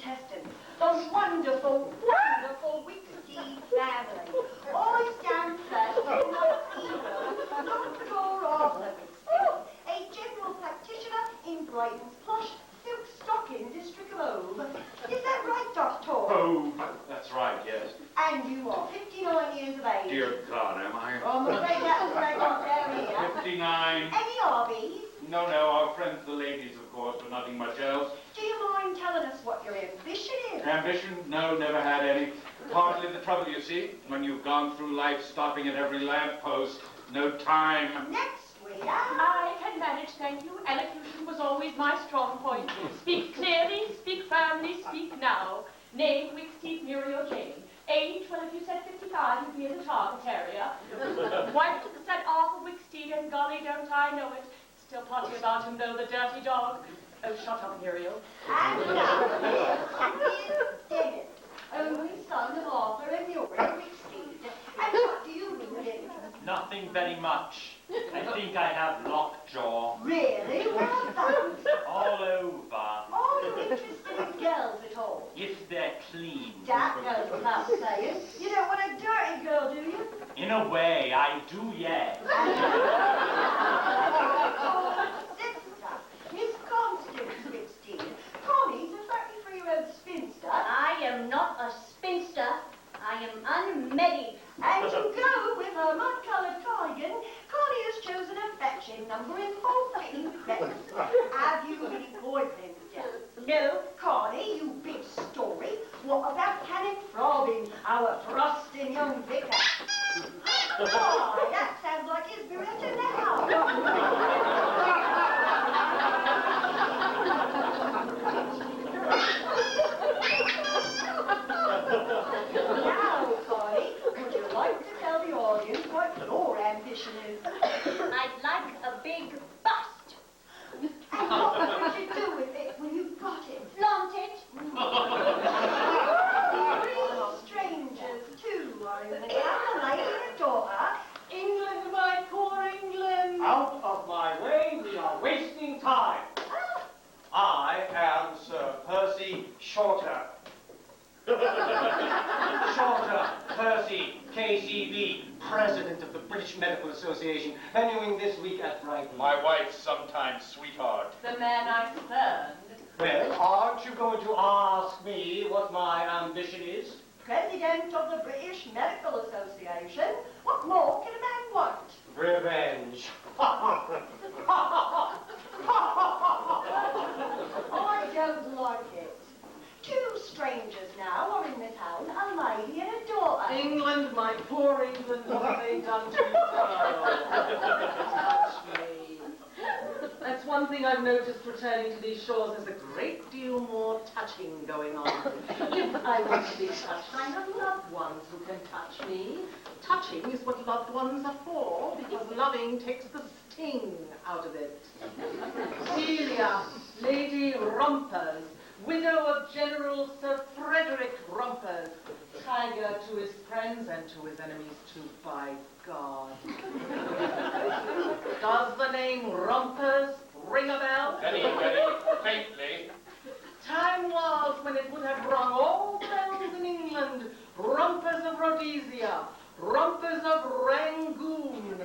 contestants, the wonderful, wonderful Wicksteed family. I stand first with another hero, Dr. Arthur Wicksteed, a general practitioner in Brighton's posh silk stocking district of Hove. Is that right, Doctor? Hove, that's right, yes. And you are 59 years of age. Dear God, am I? I'm afraid that's what I got down here. 59. Any hobbies? No, our friends the ladies, of course, but nothing much else. Do you mind telling us what your ambition is? Ambition? No, never had any. Partly the trouble, you see, when you've gone through life stopping at every lamppost. No time. Next, we are. I can manage, thank you. Elocution was always my strong point. Speak clearly, speak firmly, speak now. Name, Wicksteed Muriel Jane. Age, well, if you said 55, you'd be in the target area. Wife said Arthur Wicksteed, and golly, don't I know it. Still potty about him, though, the dirty dog. Oh, shut up, Muriel. And now, is Dennis, only son of Arthur and Muriel Wicksteed. And what do you do, Dennis? Nothing very much. I think I have lockjaw. Really? Well done. All over. Are you interested in girls at all? If they're clean. That goes without saying. You don't want a dirty girl, do you? In a way, I do, yes. Sister, Miss Constance Wicksteed. Connie's a 33-year-old spinster. I am not a spinster. I am unmarried. And to go with her mud-coloured cardigan, Connie has chosen a fetching number in 14 credits. Have you any boyfriends yet? No. Connie, you big story. What about Canon Frobin, our thrusting young vicar? Why, that sounds like his beretta now. Now, Connie, would you like to tell the audience what your ambition is? I'd like a big bust. And what would you do with it when you've got it? Flaunt it. Three strangers, too, are in the town, a lady and a daughter. England, my poor England. Out of my way, we are wasting time. I am Sir Percy Shorter. Shorter, Percy, KCB, President of the British Medical Association, venuing this week at Brighton. My wife's sometime sweetheart. The man I spurned. Well, aren't you going to ask me what my ambition is? President of the British Medical Association. What more can a man want? Revenge. I don't like it. Two strangers now are in the town, a lady and a daughter. England, my poor England, what have they done to you? Touch me. That's one thing I've noticed returning to these shores. There's a great deal more touching going on. If I want to be touched, I have loved ones who can touch me. Touching is what loved ones are for, because loving takes the sting out of it. Celia, Lady Rompers, widow of General Sir Frederick Rompers, tiger to his friends and to his enemies too, by God. Does the name Rompers ring a bell? Very, very faintly. Time was when it would have rung all bells in England. Rompers of Rhodesia, rompers of Rangoon.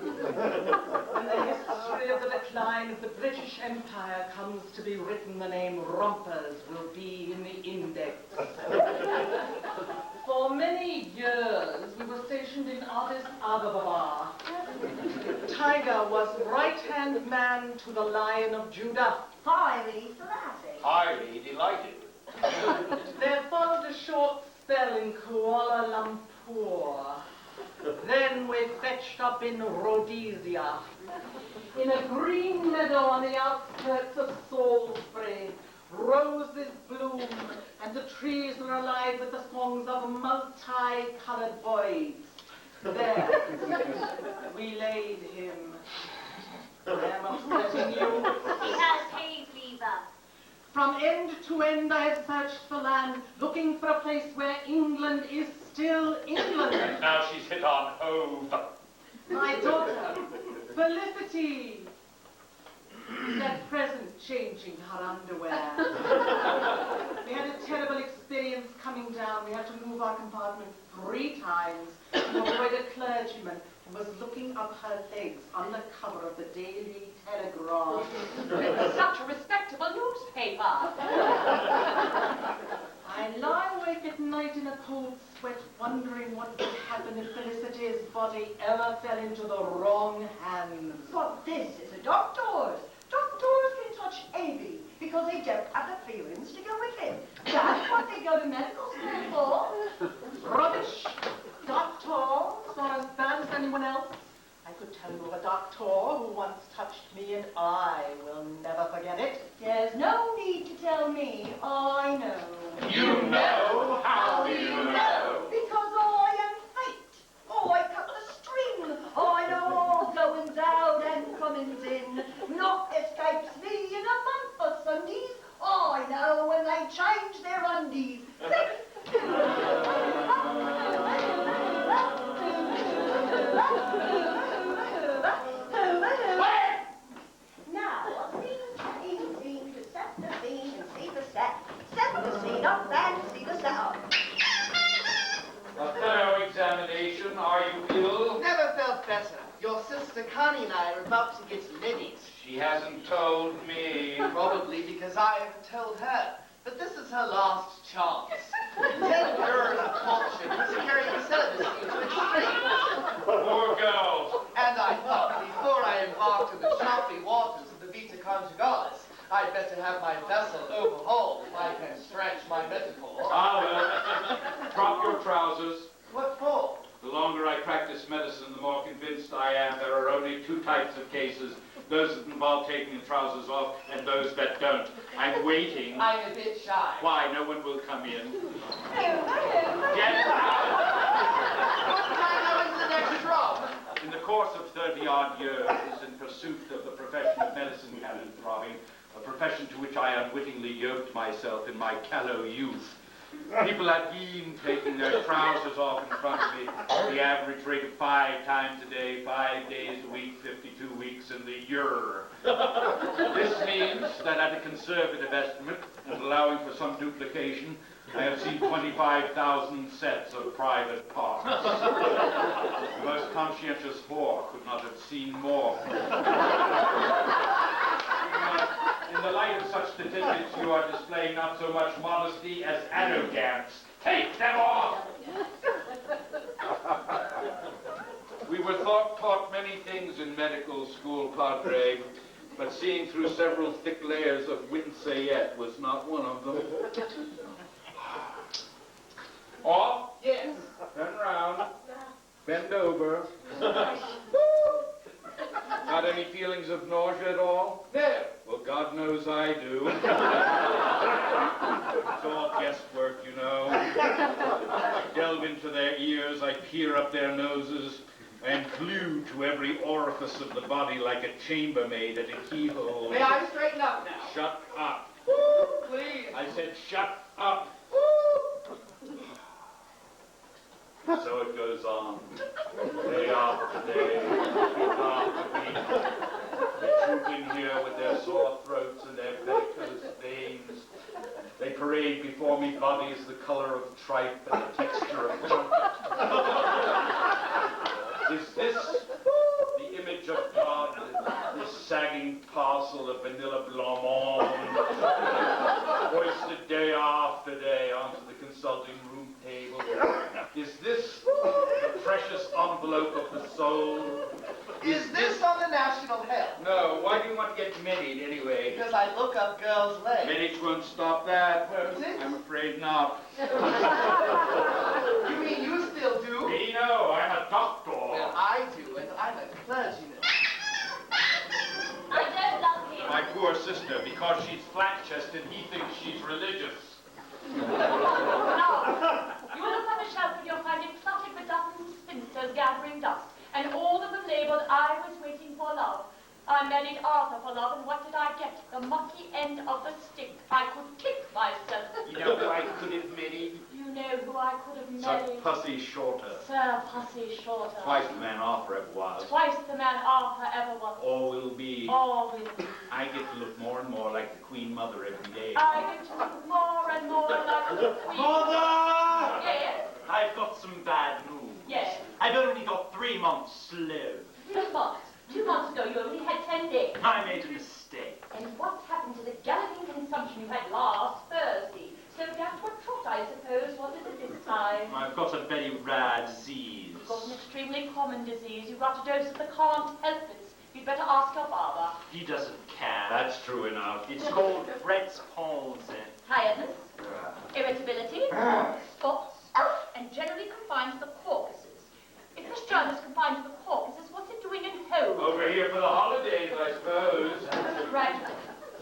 When the history of the decline of the British Empire comes to be written, the name Rompers will be in the index. For many years, we were stationed in Addis Ababa. Tiger was right-hand man to the Lion of Judah. Highly Selassie. Highly delighted. There followed a short spell in Kuala Lumpur. Then we fetched up in Rhodesia, in a green meadow on the outskirts of Salisbury. Roses bloom, and the trees are alive with the songs of multi-colored boys. There, we laid him. I am upsetting you. He has hay fever. From end to end I have searched the land, looking for a place where England is still England. And now she's hit on Hove. My daughter, Felicity, is at present changing her underwear. had a terrible experience coming down. We had to move our compartment 3 times to avoid a clergyman who was looking up her legs on the cover of the Daily Telegraph. Such a respectable newspaper. I lie awake at night in a cold sweat, wondering what would happen if Felicity's body ever fell into the wrong hands. But this is a doctor's. Doctors can touch Avy because they don't have the feelings to go with him. That's what they go to medical school for. Rubbish! Doctor's not as bad as anyone else. I could tell you of a doctor who once touched me and I will never forget it. There's no need to tell me. I know. You know? How do you know? Because I am fate. Oh, I cut the string. I know all goings out and comings in. Naught escapes me in a month of Sundays. I know when they change their undies. Now, scene to set the scene and see the set. Set the scene up and see the set up. A thorough examination. Are you ill? Never felt better. Your sister Connie and I are about to get ladies. She hasn't told me. Probably because I haven't told her. But this is her last chance. Take her in a caution to carry the celibacy to extreme. Poor girl. And I thought before I embarked on the choppy waters of the Vita Conjugalis, I'd better have my vessel overhauled if I can stretch my metaphor. Ah, well, drop your trousers. What for? The longer I practice medicine, the more convinced I am there are only 2 types of cases. Those that involve taking the trousers off and those that don't. I'm waiting. I'm a bit shy. Why? No one will come in. Hello. Get out! What time now is the next drop? In the course of 30-odd years, in pursuit of the profession of medicine cannon throbbing, a profession to which I unwittingly yoked myself in my callow youth, people have been taking their trousers off in front of me at the average rate of 5 times a day, 5 days a week, 52 weeks in the year. This means that at a conservative estimate, and allowing for some duplication, I have seen 25,000 sets of private parts. The most conscientious whore could not have seen more. In the light of such statistics, you are displaying not so much modesty as arrogance. Take them off! We were taught many things in medical school, Padre, but seeing through several thick layers of winceyette was not one of them. Off? Yes. Turn around. Bend over. Got any feelings of nausea at all? No. Well, God knows I do. It's all guesswork, you know. I delve into their ears, I peer up their noses, and glue to every orifice of the body like a chambermaid at a keyhole. May I straighten up now? Shut up. Please. I said shut up. So it goes on, day after day, week after week. They troop in here with their sore throats and their varicose veins. They parade before me bodies the color of tripe and the texture of chocolate. Is this the image of God, this sagging parcel of vanilla blancmange, hoisted day after day onto the consulting room table? Is this the precious envelope of the soul? Is this on the national health? No, why do you want to get married anyway? Because I look up girls' legs. Marriage won't stop that. Won't it? I'm afraid not. You mean you still do? Me, no, I'm a doctor. Well, I do, and I'm a clergyman. I don't love him. My poor sister, because she's flat-chested, he thinks she's religious. Now, you look on the shelf and you'll find it cluttered with dozens of spinsters gathering dust, and all of them labeled, "I was waiting for love." I married Arthur for love, and what did I get? The mucky end of the stick. I could kick myself. You know who I could have married? You know who I could have Sir married? Pussy Shorter. Sir Pussy Shorter. Twice the man Arthur ever was. Twice the man Arthur ever was. Or will be. Or will be. I get to look more and more like the Queen Mother every day. I get to look more and more like the Queen. Mother! Yes, I've got some bad news. yes. I've only got 3 months to live. 3 months. 2 months ago, you only had 10 days. I made a mistake. And what happened to the galloping consumption you had last Thursday? Slowed down to a trot, I suppose. What is it this time? I've got a very rare disease. You've got an extremely common disease. You've got a dose of the can't help it. You'd better ask your father. He doesn't care. That's true enough. It's called Fred's palsy. Tiredness, irritability, spots, and generally confined to the corpuses. If this germ is confined to the corpuses, what's it doing at home? Over here for the holidays, I suppose. Right.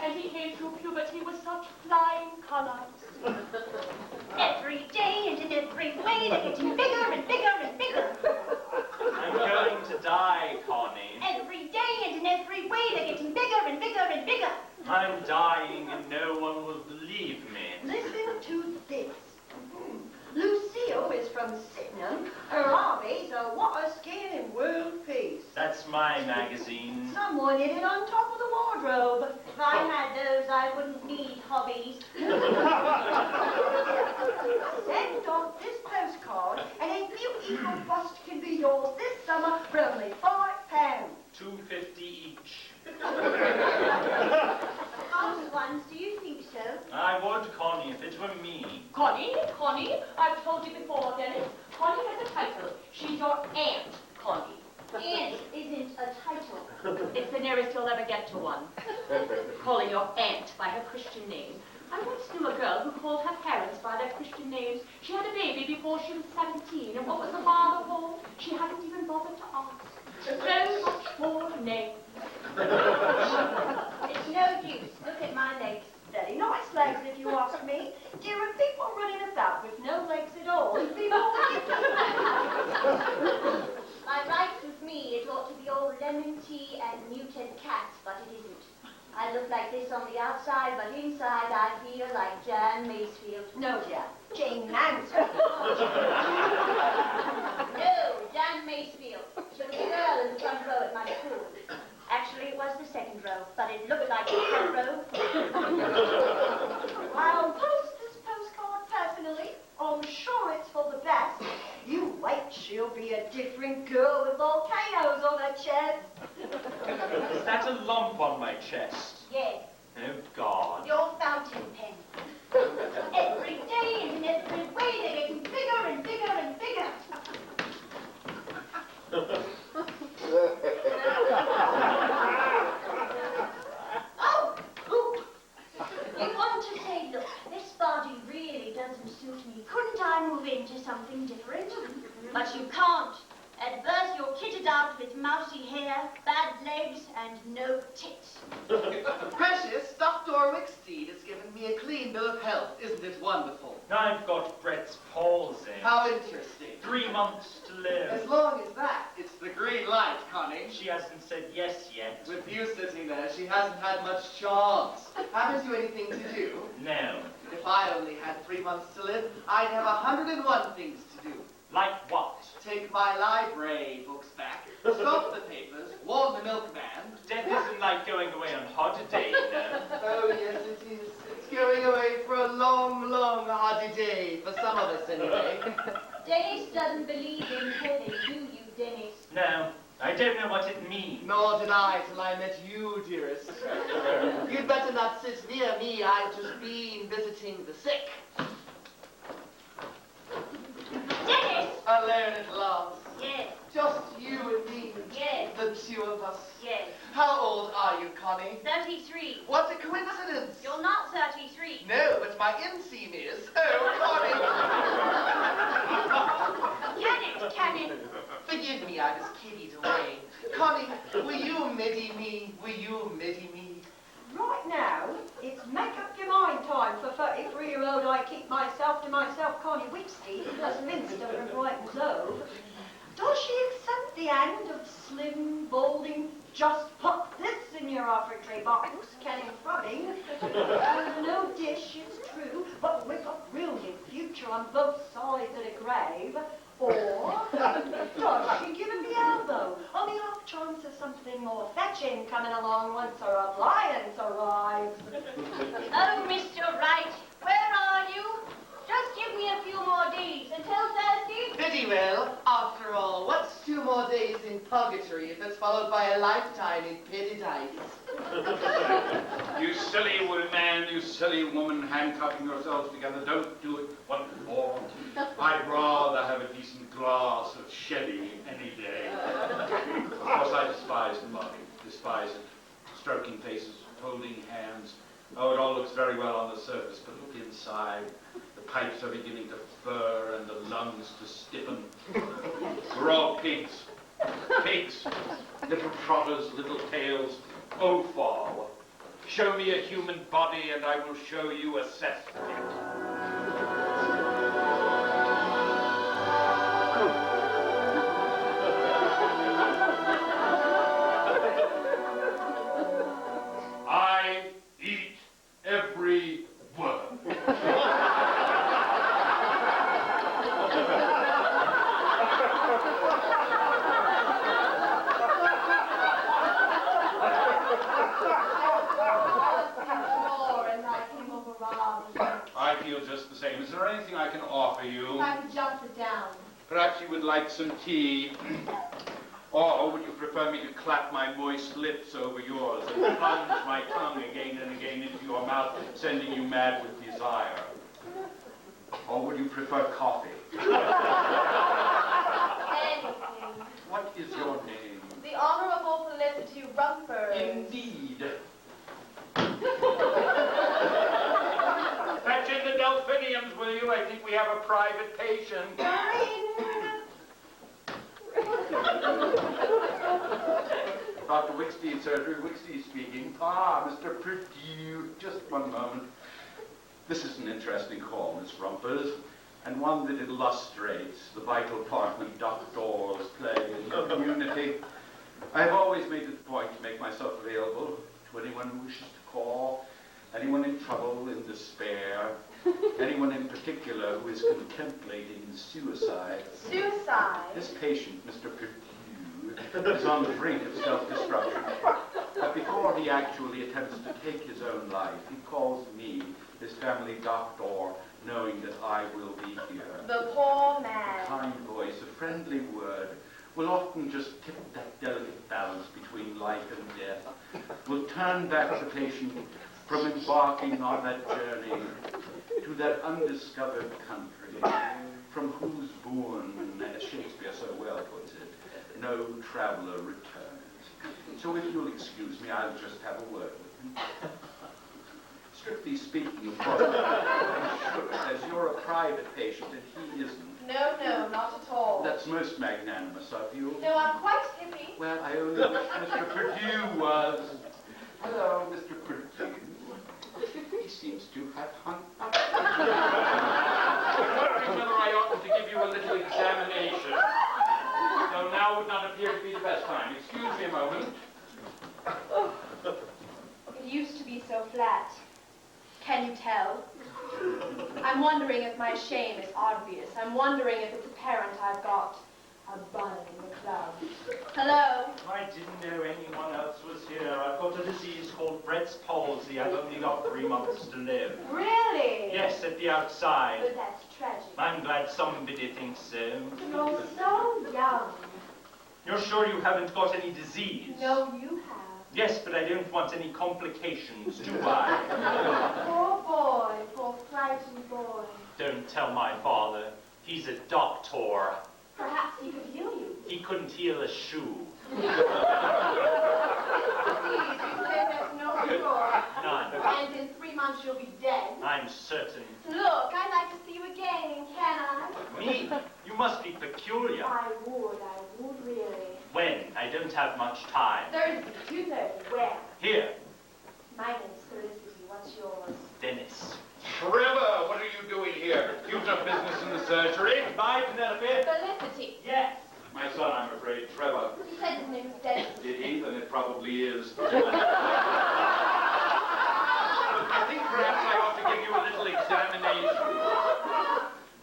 And he came through puberty with such flying colours. Every day and in every way they're getting bigger and bigger and bigger. I'm going to die, Connie. Every day and in every way they're getting bigger and bigger and bigger. I'm dying and no one will believe me. Listen to this. Lucille is from Sydenham. Her hobbies are water skiing and world peace. That's my magazine. Someone hid it on top of the wardrobe. If I had those, I wouldn't need hobbies. Send off this postcard and a beautiful bust can be yours this summer for only £5. $2.50 each. Old ones, do you think so? I would, Connie, if it were me. Connie, I've told you before, Dennis. Connie has a title. She's your aunt, Connie. Aunt isn't a title. It's the nearest you'll ever get to one. Calling your aunt by her Christian name. I once knew a girl who called her parents by their Christian names. She had a baby before she was 17, and what was the father called? She hadn't even bothered to ask. So much for names. It's no use. Look at my legs. Very nice legs, if you ask me. There are people running about with no legs at all. It'd be more By rights with me, it ought to be all lemon tea and muted cats, but it isn't. I look like this on the outside, but inside I feel like Jan Masefield. No, dear. Jane Mansfield. No, Jan Masefield. She was a girl in the front row at my school. Actually, it was the second row, but it looked like the front row. I'll post this postcard personally. I'm sure it's for the best. You wait, she'll be a different girl with volcanoes on her chest. Is that a lump on my chest? Yes, Oh, God. your fountain pen. Every day and in every way they're getting bigger and bigger and bigger. Oh, poop. You want to say, look, this body really doesn't suit me. Couldn't I move into something different? But you can't. At birth, you're kitted out with mousy hair, bad legs, and no tits. Precious, Dr. Wicksteed has given me a clean bill of health. Isn't it wonderful? I've got Brett's palsy. How interesting. 3 months to live. As long as that, it's the green light, Connie. She hasn't said yes yet. With you sitting there, she hasn't had much chance. Haven't you anything to do? No. If I only had 3 months to live, I'd have 101 things to do. Like what? Take my library books back, stop the papers, warn the milkman. Death isn't like going away on holiday, you know. Oh, yes, it is. It's going away for a long, long holiday, for some of us anyway. Dennis doesn't believe in heaven, do you, Dennis? No, I don't know what it means. Nor did I till I met you, dearest. You'd better not sit near me. I've just been visiting the sick. Dennis! Alone at last. Yes, Just you and me. yes, The two of us. yes. How old are you, Connie? 33. What a coincidence. You're not 33. No, but my inseam is. Oh, Can Connie. Forgive me, I was kiddied away. Connie, will you midi me? Will you midi me? Right now, it's make up your mind time for 33-year-old I keep myself to myself, Connie Wicksteed, plus Minster from Brighton Hove. Does she accept the hand of slim, balding, just put this in your offertory box, canning frubbing? No dish, it's true, but with a brilliant future on both sides of the grave. Or does she give him the elbow on the off chance of something more fetching coming along once her appliance arrives? Oh, Mr. Wright, where are you? lifetime in penny tights. You silly man, you silly woman, handcuffing yourselves together. Don't do it. What for? I'd rather have a decent glass of sherry any day. Of course, I despise mud. Despise it. Stroking faces, holding hands. Oh, it all looks very well on the surface, but look inside. The pipes are beginning to fur and the lungs to stiffen. We're all pigs. Pigs. Little trotters, little tails. Oh, fall. Show me a human body and I will show you a cesspit. I eat every worm. I feel just the same. Is there anything I can offer you? I could just sit down. Perhaps you would like some tea. Or would you prefer me to clap my moist lips over yours and plunge my tongue again and again into your mouth, sending you mad with desire? Or would you prefer coffee? Anything. What is your name? The Honorable Felicity Rumford. Indeed. Fetch in the delphiniums, will you? I think we have a private patient. Dr. Wicksteed, surgery. Wicksteed speaking. Ah, Mr. Purdue. Just one moment. This is an interesting call, Miss Rumpers, and one that illustrates the vital part that doctors play in the community. I have always made it a point to make myself available to anyone who wishes to call, anyone in trouble, in despair, anyone in particular who is contemplating suicide. Suicide? This patient, Mr. Purdue, is on the brink of self-destruction. But before he actually attempts to take his own life, he calls me, his family doctor, knowing that I will be here. The poor A man. kind voice, a friendly word, will often just tip that delicate balance between life and death, will turn back the patient from embarking on that journey to that undiscovered country, from whose bourne, as Shakespeare so well puts it, no traveler returns. So if you'll excuse me, I'll just have a word with him. Strictly speaking, of course, as you're a private patient and he isn't. No, no, not at all. That's most magnanimous of you. No, I'm quite hippie. Well, I only wish Mr. Purdue was. Hello, Mr. Purdue. He seems to have hung up. I'm wondering whether I oughtn't to give you a little examination. Though now would not appear to be the best time. Excuse me a moment. It used to be so flat. Can you tell? I'm wondering if my shame is obvious. I'm wondering if it's apparent I've got a bun in the club. Hello? I didn't know anyone else was here. I've got a disease called Brett's palsy. I've only got 3 months to live. Really? Yes, at the outside. But that's tragic. I'm glad somebody thinks so. You're so young. You're sure you haven't got any disease? No, you have. Yes, but I don't want any complications, do I? Poor boy, poor frightened boy. Don't tell my father. He's a doctor. Perhaps he could heal you. He couldn't heal a shoe. Please, you say there's no cure. None. And in 3 months you'll be dead. I'm certain. Look, I'd like to see you again, can I? Me? You must be peculiar. I would really. When? I don't have much time. Thursday, 2:30, where? Here, My name's Felicity, what's yours? Dennis. Trevor, what are you doing here? You've no business in the surgery. Bye, Penelope. Felicity. Yes. My son, I'm afraid. Trevor. He said his name was Dennis. Did he? Then it probably is. I think perhaps I ought to give you a little examination.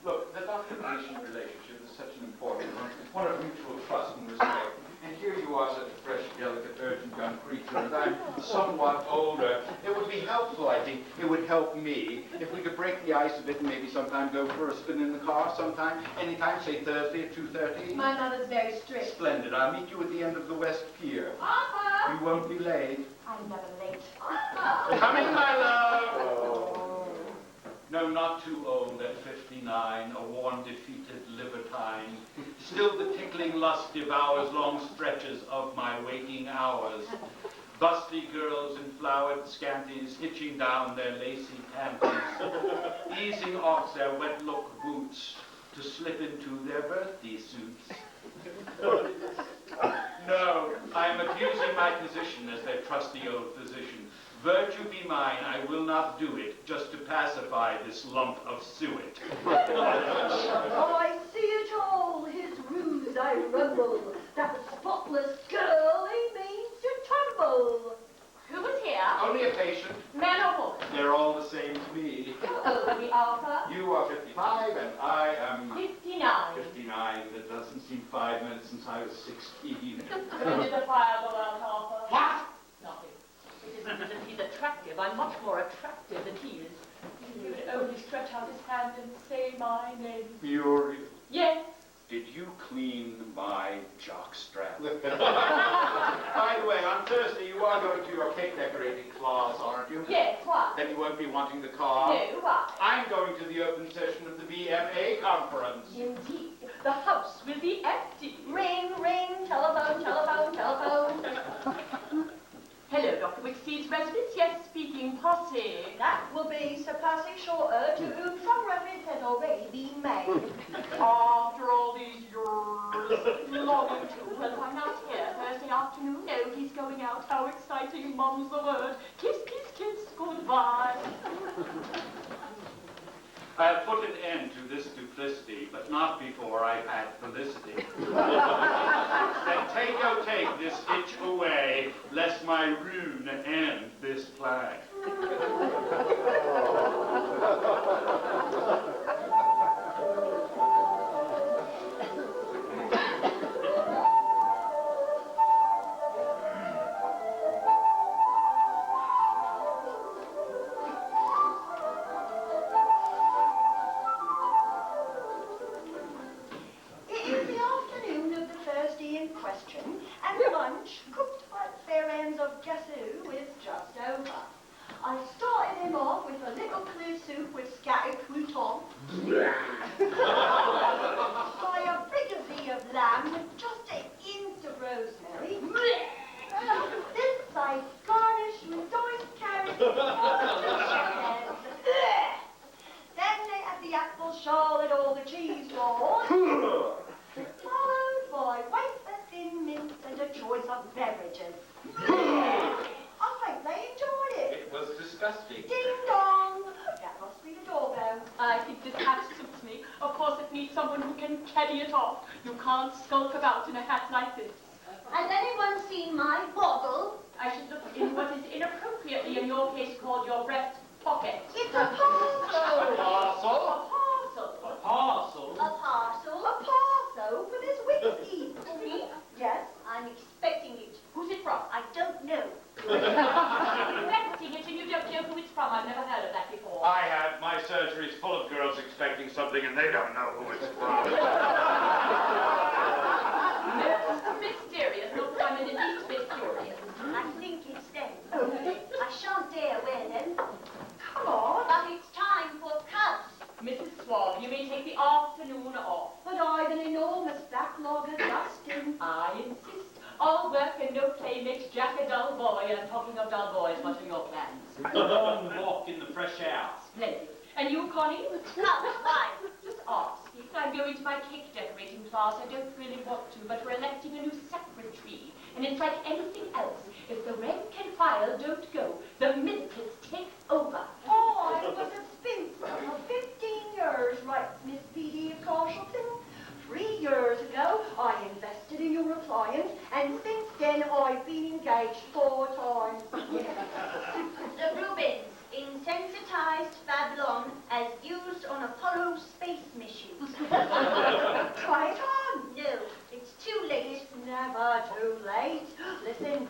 Look, the doctor-patient relationship is such an important one of mutual trust and respect. And here you are, such a fresh, delicate, urgent young creature, and I'm somewhat older. It would be helpful helpful, I think. It would help me if we could break the ice a bit and maybe sometime go for a spin in the car sometime. Anytime, say Thursday at 2:30. My mother's very strict. Splendid. I'll meet you at the end of the West Pier. Papa! You won't be late. I'm never late. Coming, my love! No, not too old at 59, a worn, defeated libertine. Still the tickling lust devours long stretches of my waking hours. Busty girls in flowered scanties hitching down their lacy panties, easing off their wet-look boots to slip into their birthday suits. No, I am abusing my position as their trusty old physician. Virtue be mine, I will not do it, just to pacify this lump of suet. I see it all, his ruse I rumble. That spotless girl he means to tumble. Who was here? Only a patient. Man or woman? They're all the same to me. How old are we, Arthur? You are 55 and I am 59. 59. That doesn't seem 5 minutes since I was 16. When did the fire go out, Arthur? What? Nothing. It isn't as if he's attractive. I'm much more attractive than he is. He would only stretch out his hand and say my name. Muriel, Yes. did you clean my jockstrap? By the way, on Thursday you are going to your cake decorating class, aren't you? Yes, why? Then you won't be wanting the car? No, why? I'm going to the open session of the VMA conference. Indeed. The house will be empty. Ring, ring, telephone, telephone, telephone. Hello, Dr. Wicksteed's residence. Yes, speaking posse. That will be Sir Percy Shorter, to whom some reference has already been made. After all these years, longing to, well, why not here Thursday afternoon? No, he's going out. How exciting, mum's the word. Kiss, kiss, kiss, goodbye. I have put an end to this duplicity, but not before I've had felicity. Then take this itch away, lest my rune end this plague. And lunch, cooked by the fair hands of guess who, is just over. I started him off with a little clear soup with scattered croutons, by a fricassee of lamb with just a hint of rosemary. This I garnished with diced carrots and orange. Then they had the apple charlotte or the cheese balls, followed by wafer thin mince and a choice of beverages. I think they enjoyed it. It was disgusting. Ding dong! That must be the doorbell. I think this hat suits me. Of course, it needs someone who can carry it off. You can't skulk about in a hat like this. Has anyone seen my boggle? I should look in what is inappropriately, in your case, called your breast pocket. It's a parcel! A parcel? A parcel. A parcel? A parcel? A parcel for this whiskey. Me? Yes? I'm expecting it. Who's it from? I don't know. Expecting it, and you don't know who it's from. I've never heard of that before. I have. My surgery's full of girls expecting something and they don't know who it's from. Most mysterious. Not that I'm in the least bit curious. I think it's them. I shan't dare wear them. Come on. But it's time for cups. Mrs. Swab, you may take the afternoon off. But I've an enormous backlog of dusting. I insist. All work and no play makes Jack a dull boy. And talking of dull boys, what are your plans? A long walk in the fresh air. Splendid. And you, Connie? Cups, why? Just ask. I'm going to my cake decorating class. I don't really want to, but we're electing a new secretary. And it's like anything else. If the rank and file don't go, the milkers take over. Oh, I was a spinster for 15 years, right, Miss P.D. of Carshalton? 3 years ago, I invested in your appliance, and since then, I've been engaged 4 times. The Rubens, insensitized Babylon as used on Apollo space missions. Try it on. No, it's too late. It's never too late. Listen,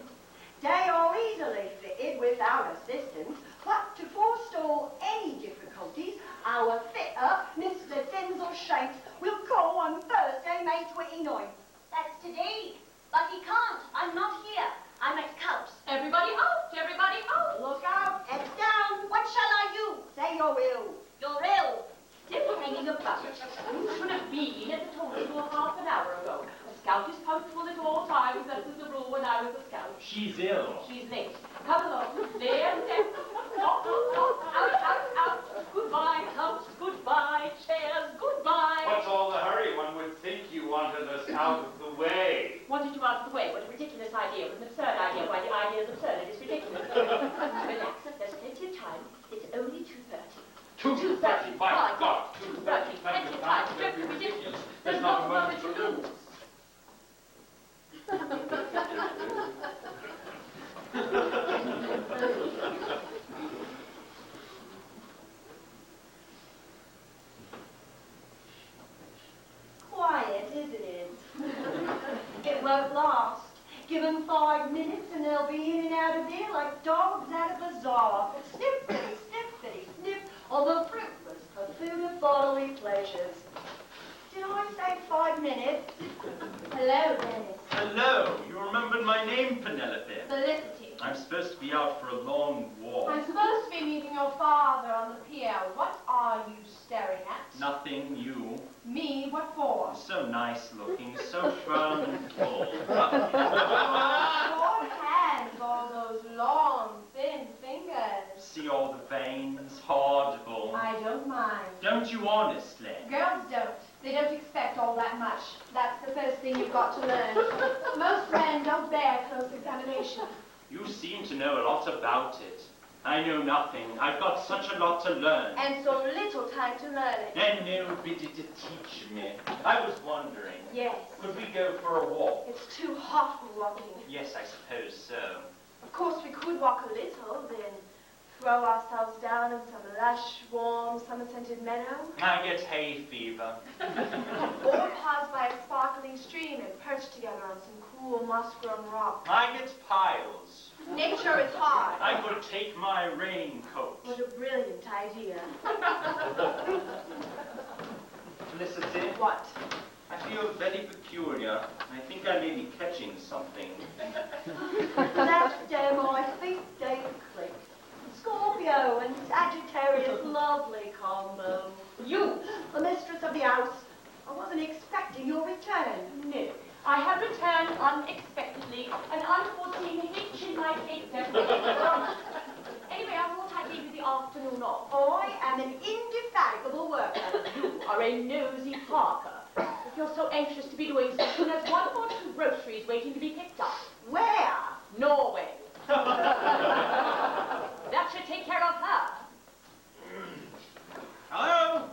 they are easily fitted without assistance, But to forestall any difficulties, our fitter, Mr. Denzel Shanks, will call on Thursday, May 29th. That's today. But he can't. I'm not here. I'm at Coutts. Everybody out! Everybody out! Look out, heads down. What shall I do? Say you're ill. You're ill. Still hanging about. You should have been at the total school half an hour ago. A scout is punctual at all times. That was the rule when I was a scout. She's ill. She's late. Come along. There, there. Out. Goodbye, house. Goodbye, chairs. Goodbye. What's all the hurry? One would think you wanted us out of the way. Wanted you out of the way. What a ridiculous idea. What an absurd idea. Why, the idea is absurd. It is ridiculous. Relax. There's plenty of time. It's only 2:30. 2:30. My God. 2:30. Plenty of time. Don't be ridiculous. There's not a moment to lose. Quiet, isn't it? It won't last. Give them 5 minutes and they'll be in and out of there like dogs out of a bazaar. Sniff on the fruitless pursuit of bodily pleasures. Did I say 5 minutes? Hello, Dennis. Hello. You remembered my name, Penelope. Felicity. I'm supposed to be out for a long walk. I'm supposed to be meeting your father on the pier. What are you staring at? Nothing, you. Me? What for? So nice looking, so firm and full. Your hands, all those long, thin fingers. See all the veins, horrible. I don't mind. Don't you honestly? Girls don't. They don't expect all that much. That's the first thing you've got to learn. Most men don't bear close examination. You seem to know a lot about it. I know nothing. I've got such a lot to learn. And so little time to learn it. And nobody to teach me. I was wondering, Yes. could we go for a walk? It's too hot for walking. Yes, I suppose so. Of course, we could walk a little, then throw ourselves down in some lush, warm, summer-scented meadow. I get hay fever. Or pause by a sparkling stream and perch together on some cool, moss-grown rock. I get piles. Nature is hard. I could take my raincoat. What a brilliant idea. Felicity, What? I feel very peculiar. I think I may be catching something. That day my feet they click. Scorpio and Sagittarius, lovely combo. You? The mistress of the house. I wasn't expecting your return. No. I have returned unexpectedly. An unforeseen hitch in my fate definitely. Anyway, I thought I'd give you the afternoon off. I am an indefatigable worker. You are a nosy Parker. If you're so anxious to be doing something, there's 1 or 2 groceries waiting to be picked up. Where? Norway. That should take care of her. Hello?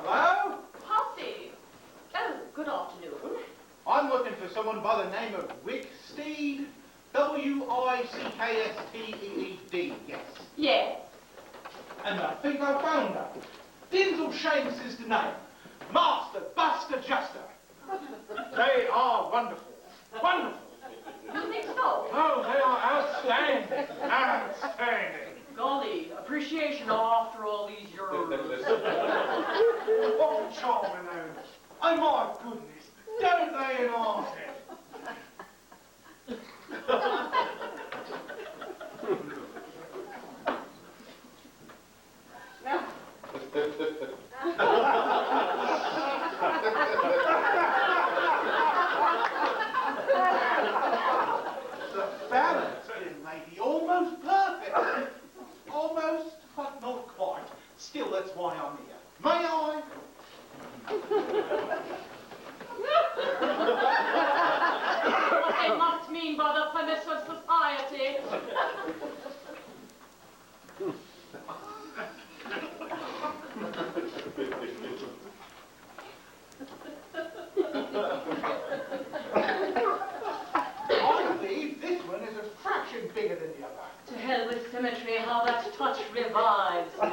Hello? Posse. Oh, good afternoon. I'm looking for someone by the name of Wicksteed. W-I-C-K-S-T-E-E-D, yes. Yes. And I think I found her. Denzel Shanks is the name. Master, Buster, Juster. They are wonderful. Wonderful. You think so? Oh, they are outstanding. Outstanding. Golly, appreciation after all these years. What a charming owners. Oh, my goodness. Don't they enhance it? The balance is maybe almost perfect. Almost, but not quite. Still, that's why I'm here. May I? What they must mean by the permissive society. I believe this one is a fraction bigger than the other. To hell with symmetry, how that touch revives me.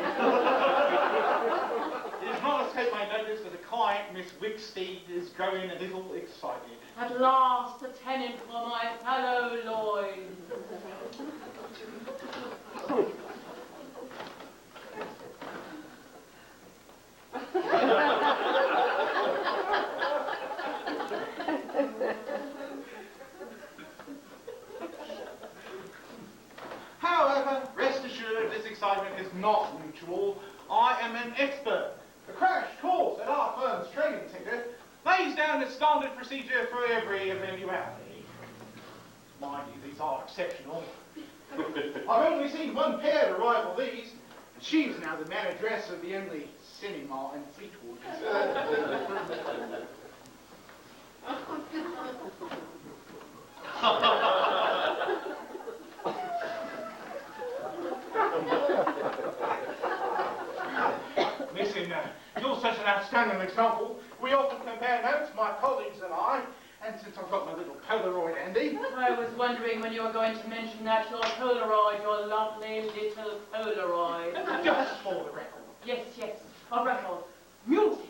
take my notice that a client, Miss Wicksteed, is growing a little excited. At last, a tenant for my fellow Lloyd. However, rest assured, this excitement is not mutual. I am an expert. The crash course at our firm's training centre lays down a standard procedure for every eventuality. Mind you, these are exceptional. I've only seen one pair to rival these. She is now the manageress of the only cinema in Fleetwood. Listen, you're such an outstanding example. We often compare notes, my colleagues and I, and since I've got my little Polaroid handy. I was wondering when you were going to mention that your Polaroid, your lovely little Polaroid. Just for the record. Yes, yes, a record. Music.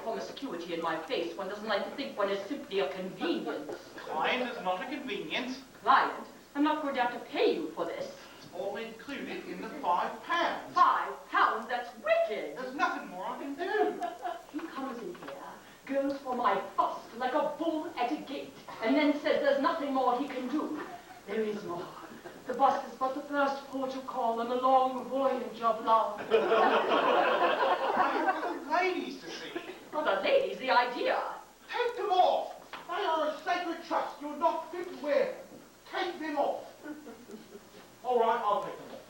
Promiscuity in my face. One doesn't like to think one is simply a convenience. Client is not a convenience. Client? I'm not going to have to pay you for this. It's all included in the £5. £5? That's wicked. There's nothing more I can do. He comes in here, goes for my bust like a bull at a gate, and then says there's nothing more he can do. There is more. The bust is but the first port of call on the long voyage of love. I have the ladies to see. Well, the ladies, the idea. Take them off. They are a sacred trust. You're not fit to wear them. Take them off. All right, I'll take them off.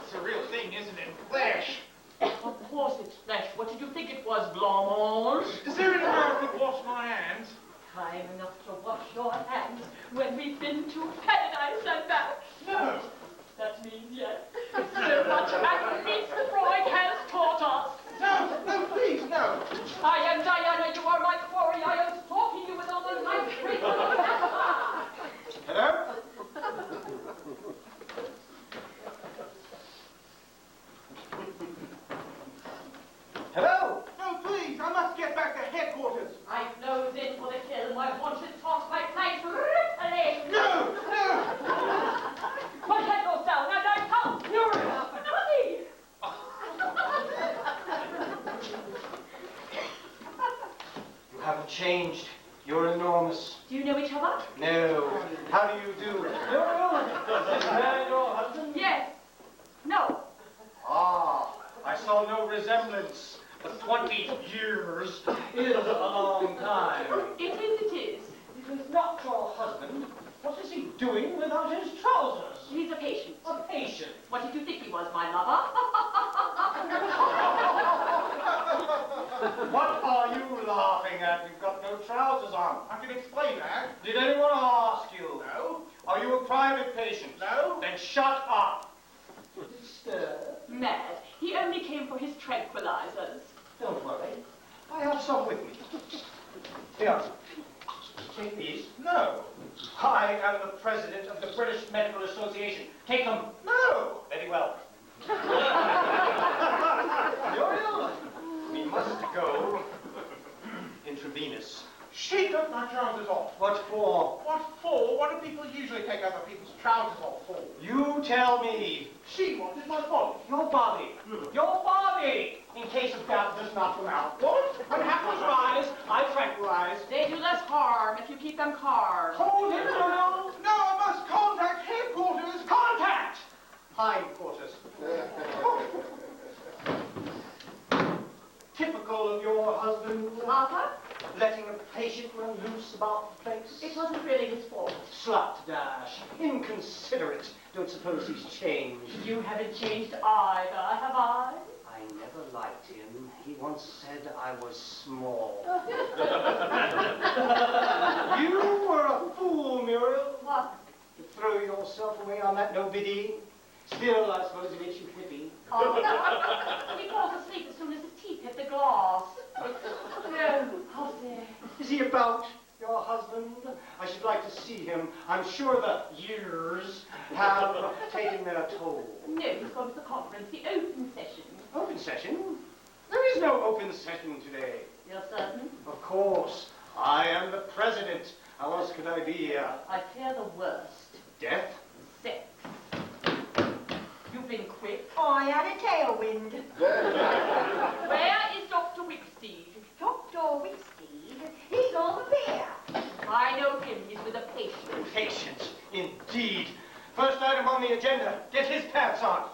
It's a real thing, isn't it? Flesh. Of course it's flesh. What did you think it was, blancmange? Is there anyone I could wash my hands? Time enough to wash your hands when we've been to paradise and back. No. That means yes. So much at least the Freud has taught us. No, please, no. I am Diana, you are my quarry. I am stalking you with all the light rays of the Hello? Hello? No, please, I must get back to headquarters. I flows in for the kill. My haunches toss my planks rippling. No! My head goes down and I come furious. Nothing. You haven't changed. You're enormous. Do you know each other? No. How do you do? Muriel, is this man your husband? Yes. No. Ah, I saw no resemblance. But 20 years is a long time. It is, it is. If it's not your husband, what is he doing without his trousers? He's a patient. A patient. What did you think he was, my lover? What are you laughing at? You've got no trousers on. I can explain that. Did anyone ask you? No. Are you a private patient? No. Then shut up. Stir. Mad. He only came for his tranquilizers. Don't worry. I have some with me. Here. Take these. No. I am the president of the British Medical Association. Take them. No. Very well. Muriel, we must go intravenous. She took my trousers off. What for? What for? What do people usually take other people's trousers off for? You tell me. She wanted my body. Your body. Your body! In case of doubt, does not come out. What? When happens rise, I tranquilize. They do less harm if you keep them calm. Hold it, Muriel. No, I must contact headquarters. Contact! Hindquarters. Typical of your husband. Arthur, Letting a patient run loose about the place. it wasn't really his fault. Slapdash. Inconsiderate. Don't suppose he's changed. You haven't changed either, have I? I never liked him. He once said I was small. You were a fool, Muriel. What? To throw yourself away on that no-bidding. Still, I suppose it makes you happy. Oh, he falls asleep as soon as his teeth hit the glass. No, how sad. Is he about, your husband? I should like to see him. I'm sure the years have taken their toll. No, he's gone to the conference, the open session. Open session? There is no open session today. You're certain? Of course. I am the president. How else could I be here? I fear the worst. Death? Sex. You've been quick. I had a tailwind. Where is Dr. Wicksteed? Dr. Wicksteed, he's on the pier. I know him. He's with a patient. Patient, indeed. First item on the agenda, get his pants on.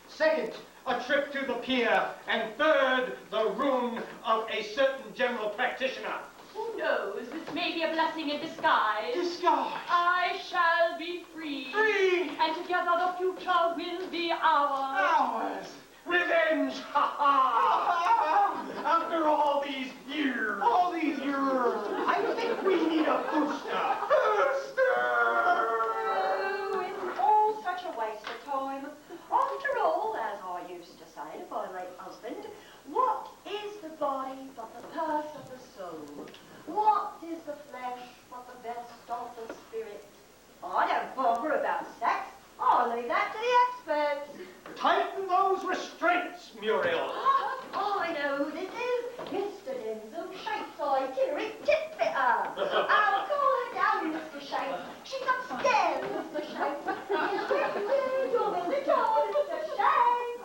Second, a trip to the pier. And third, the room of a certain general practitioner. Who knows? This may be a blessing in disguise. Disguise. I shall be free. Free. And together the future will be ours. Ours. Revenge. Ha ha. After all these years. All these years. I think we need a booster. Booster. Oh, it's all such a waste of time. After all, as I used to say to my late husband, what is the body but the purse of the soul? What is the flesh but the best of the spirit? I don't bother about sex. I'll leave that to the experts. Tighten those restraints, Muriel. I know who this is. Mr. Denzel Shape's itinerant tit-fitter. I'll call her down, Mr. Shape. She's upstairs, Mr. Shape. Yes, you're visitor, Mr. Shape.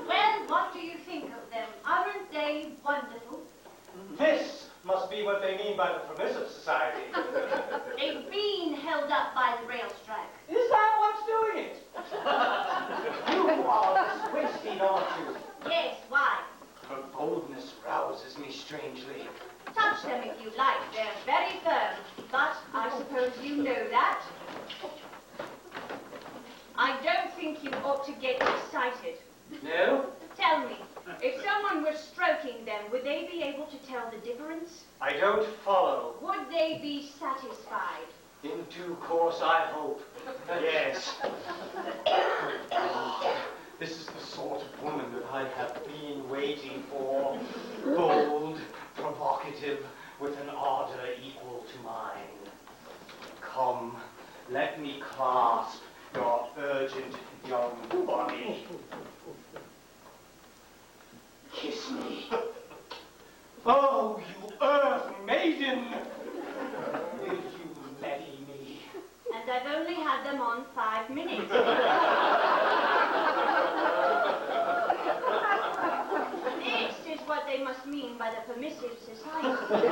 Well, what do you think of them? Aren't they wonderful? This must be what they mean by the permissive society. They've been held up by the rail strike. Is that what's doing it? You are Wicksteed, aren't you? Yes, why? Her boldness rouses me strangely. Touch them if you like. They're very firm. But I suppose you know that. I don't think you ought to get excited. No? Tell me, if someone were stroking them, would they be able to tell the difference? I don't follow. Would they be satisfied? In due course, I hope. Yes. This is the sort of woman that I have been waiting for. Bold, provocative, with an ardor equal to mine. Come, let me clasp your urgent young body. Kiss me. Oh, you earth maiden! Will you marry me? And I've only had them on 5 minutes. This is what they must mean by the permissive society. Can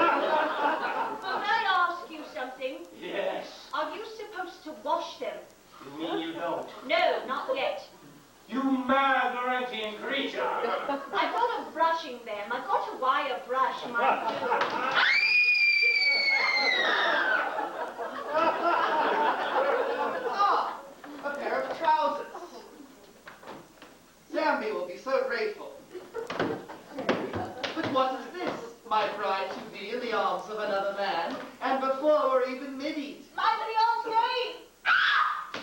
I ask you something? Yes. Are you supposed to wash them? You mean you don't? No, not yet. You mad Laurentian creature! I thought of brushing them. I've got a wire brush, mind you. Ah, a pair of trousers. Zambi will be so grateful. But what is this? My bride to be in the arms of another man, and before we're even middies. My fiancée!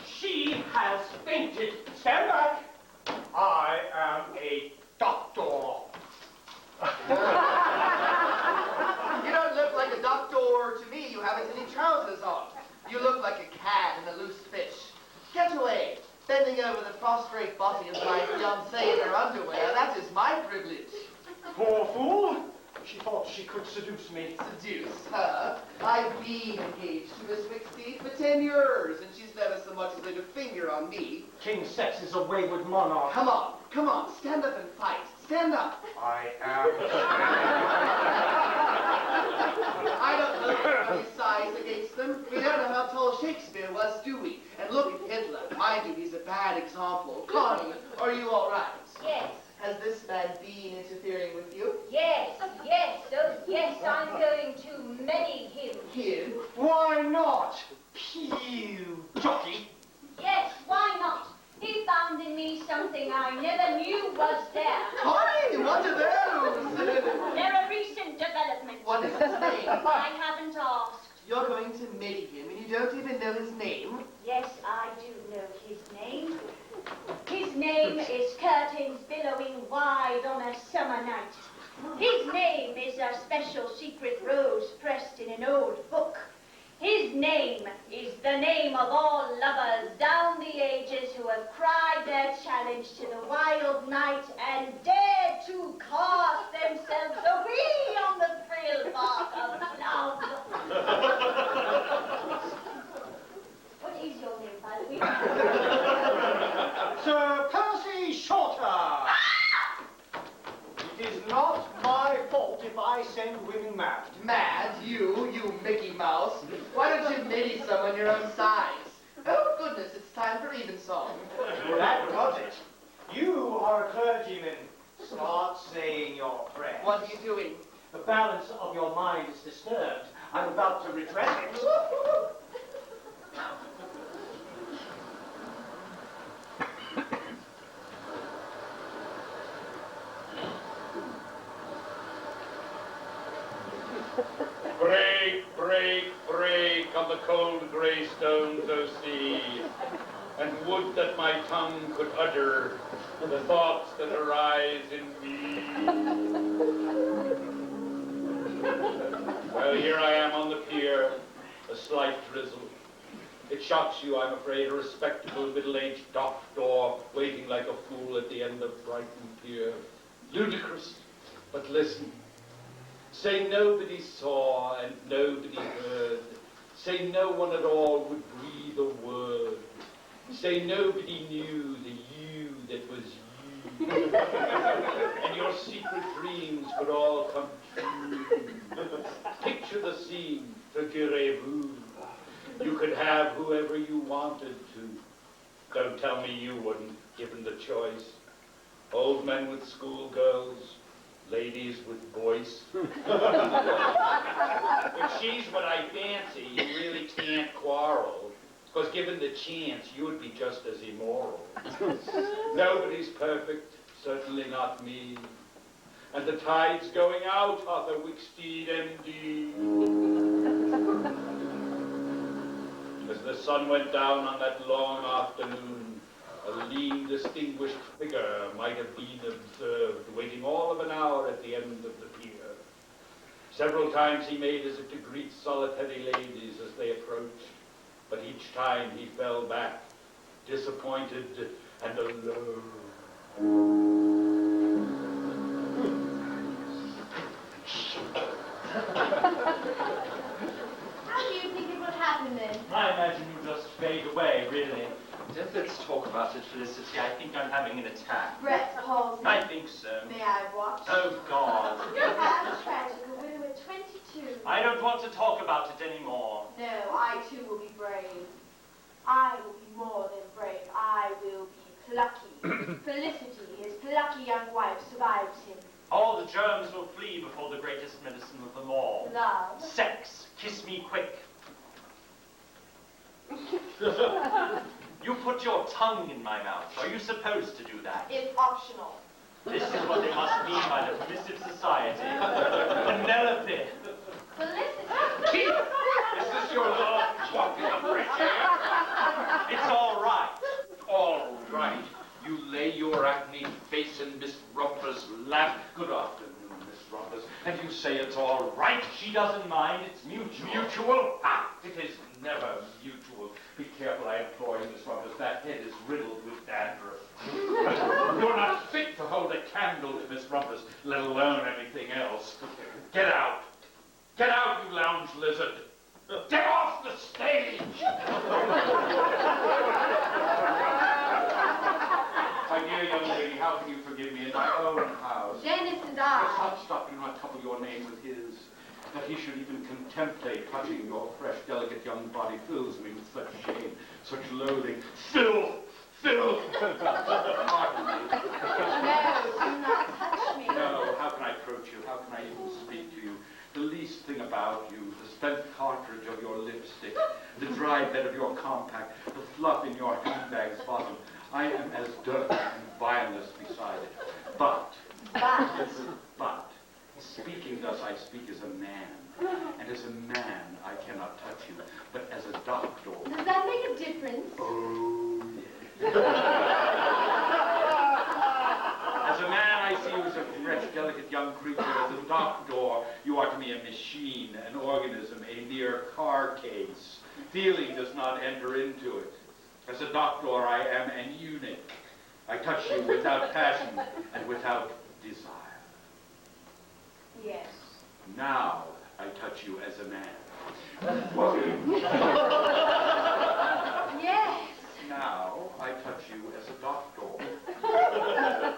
She fainted. Stand back. I am a doctor. You don't look like a doctor to me. You haven't any trousers on. You look like a cat in a loose fish. Get away. Bending over the prostrate body of my fiancée in her underwear, that is my privilege. Poor fool. She thought she could seduce me. Seduce her? I've been engaged to Miss Wicksteed for 10 years, and she's never so much as laid a finger on me. King Sex is a wayward monarch. Come on, stand up and fight. Stand up. I am. I don't know any size against them. We don't know how tall Shakespeare was, do we? And look at Hitler. Mind you, he's a bad example. Connie, are you all right? Yes. Has this man been interfering with you? Yes, oh yes, I'm going to marry him. Him? Why not? Pew, jockey. Yes, why not? He found in me something I never knew was there. Connie, what are those? They're a recent development. What is his name? I haven't asked. You're going to marry him and you don't even know his name? Yes, I do know his name. His name is Curtains Billowing Wide on a Summer Night. His name is a special secret rose pressed in an old book. His name is the name of all lovers down the ages who have cried their challenge to the wild night and dared to cast themselves away on the frail bark of love. What is your name, by the way? Sir Percy Shorter. It is not my fault if I send women mad. Mad? You Mickey Mouse. Why don't you marry someone your own size? Oh, goodness, it's time for evensong. That was it. You are a clergyman. Start saying your prayers. What are you doing? The balance of your mind is disturbed. I'm about to redress it. Break on the cold grey stones, O sea, and would that my tongue could utter the thoughts that arise in me. Well, here I am on the pier, a slight drizzle. It shocks you, I'm afraid, a respectable middle-aged doctor waiting like a fool at the end of Brighton Pier. Ludicrous, but listen. Say nobody saw and nobody heard. Say no one at all would breathe a word. Say nobody knew the you that was you. And your secret dreams could all come true. Picture the scene, figurez-vous. You could have whoever you wanted to. Don't tell me you wouldn't, given the choice. Old men with schoolgirls, ladies with voice. If she's what I fancy, you really can't quarrel. Because given the chance, you would be just as immoral. Nobody's perfect, certainly not me. And the tide's going out, Arthur Wicksteed, M.D. As the sun went down on that long afternoon, a lean, distinguished figure might have been observed waiting all of an hour at the end of the pier. Several times he made as if to greet solitary ladies as they approached, but each time he fell back, disappointed and alone. How do you think it will happen then? I imagine you just fade away, really. Don't let's talk about it, Felicity. I think I'm having an attack. Brett palsy. I think so. May I watch? Oh, God. You have tragic, a widow at 22. I don't want to talk about it anymore. No, I too will be brave. I will be more than brave. I will be plucky. Felicity, his plucky young wife, survives him. All the germs will flee before the greatest medicine of them all. Love. Sex. Kiss me quick. You put your tongue in my mouth. Are you supposed to do that? It's optional. This is what they must mean by the permissive society. Penelope. Felicity. Is this your love talking of fresh air? It's all right. All Miss Rumpus, and you say it's all right. She doesn't mind, it's mutual. Mutual? Ah, it is never mutual. Be careful, I implore you, Miss Rumpus. That head is riddled with dandruff. You're not fit to hold a candle to Miss Rumpus, let alone anything else. Get out. Get out, you lounge lizard. Get off the stage! My dear young lady, how can you forgive me in my own house? Dennis and I. Stop, do not couple your name with his. That he should even contemplate touching your fresh, delicate young body fills me with such shame, such loathing. Filth! Filth! Pardon me. No, do not touch me. No, how can I approach you? How can I even speak to you? The least thing about you, the spent cartridge of your lipstick, the dry bed of your compact, the fluff in your handbag's bottom. I am as dirt and vileness beside it. But, speaking thus, I speak as a man. And as a man, I cannot touch you. But as a doctor... Does that make a difference? Oh, yes. As a man, I see you as a fresh, delicate young creature. As a doctor, you are to me a machine, an organism, a mere carcase. Feeling does not enter into it. As a doctor, I am an eunuch. I touch you without passion and without desire. Yes. Now, I touch you as a man. Yes. Now, I touch you as a doctor.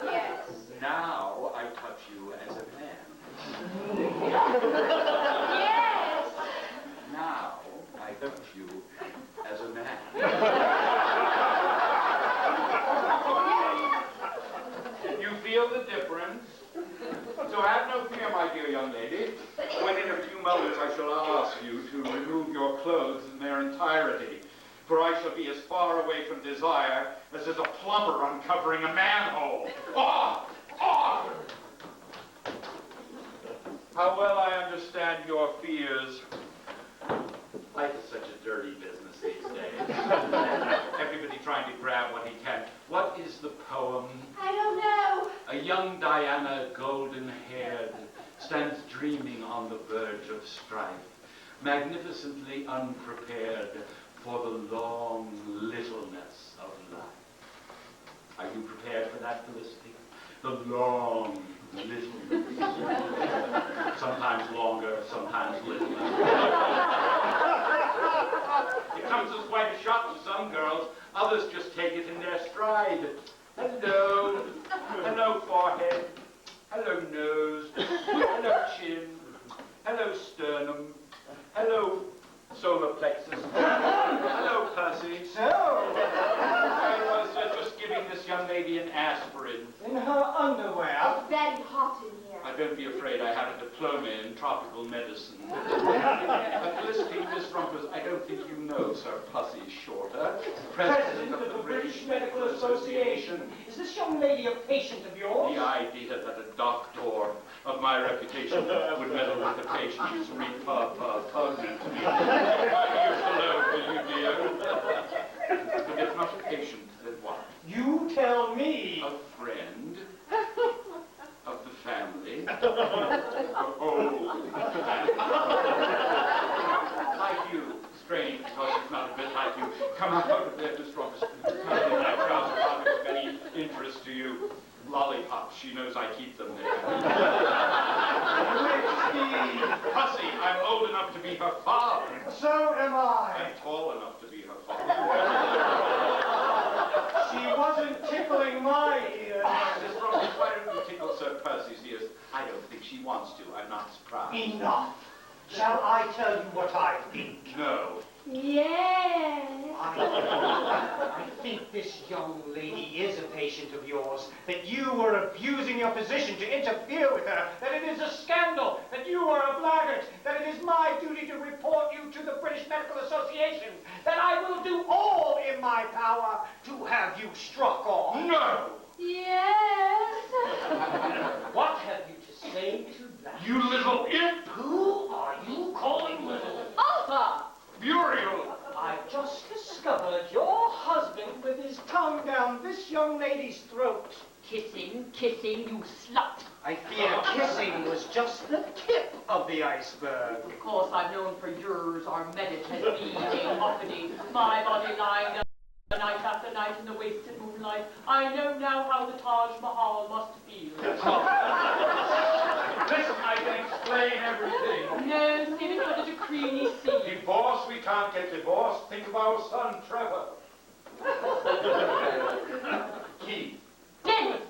Yes. Now, I touch you as a man. Yes. Now, I touch you as a man. You feel the difference? So have no fear, my dear young lady, when in a few moments I shall ask you to remove your clothes in their entirety, for I shall be as far away from desire as is a plumber uncovering a manhole. Ah! Ah! How well I understand your fears. Life is such a dirty business these days. Everybody trying to grab what he can. What is the poem? I don't know. A young Diana, golden-haired, stands dreaming on the verge of strife, magnificently unprepared for the long littleness of life. Are you prepared for that, Felicity? The long littleness. Sometimes longer, sometimes littler. It comes as quite a shock to some girls. Others just take it in their stride. Hello. Hello, forehead. Hello, nose. Hello, chin. Hello, sternum. Hello, solar plexus. Hello, Percy. So, I was just giving this young lady an aspirin. in her underwear. It's very hot in here. Don't be afraid, I have a diploma in tropical medicine. Felicity, Miss Rumpus, I don't think you know Sir Pussy Shorter, President of the British Medical Association. Is this young lady a patient of yours? The idea that a doctor of my reputation would meddle with a patient is repugnant. Use the load, will you, dear? But if not a patient, then what? You tell me. A friend of the family. Like you. Strange, because it's not a bit like you. Come out of there, Miss Rumpus. Not that my trouser pocket of any interest to you. Lollipops, she knows I keep them there. Pussy, I'm old enough to be her father. So am I. I'm tall enough to be her father. She wasn't tickling my ears. Miss Rumpus, why don't you tickle Sir Percy's ears? I don't think she wants to. I'm not surprised. Enough. Shall I tell you what I think? No. Yes. I think this young lady is a patient of yours, that you were abusing your position to interfere with her, that it is a scandal, that you are a blackguard, that it is my duty to report you to the British Medical Association, that I will do all in my power to have you struck off. No! Yes. What have you to say to that? You little imp! Who are you calling little? Arthur. Muriel! I just discovered your husband with his tongue down this young lady's throat. Kissing, you slut. I fear kissing was just the tip of the iceberg. Of course, I've known for years our medic has been a mockery. My body lying down night after night in the wasted moonlight. I know now how the Taj Mahal must feel. Listen, I can explain everything. No, save it for the decree sea. Divorce, we can't get divorced. Think of our son, Trevor. Keith. Dennis!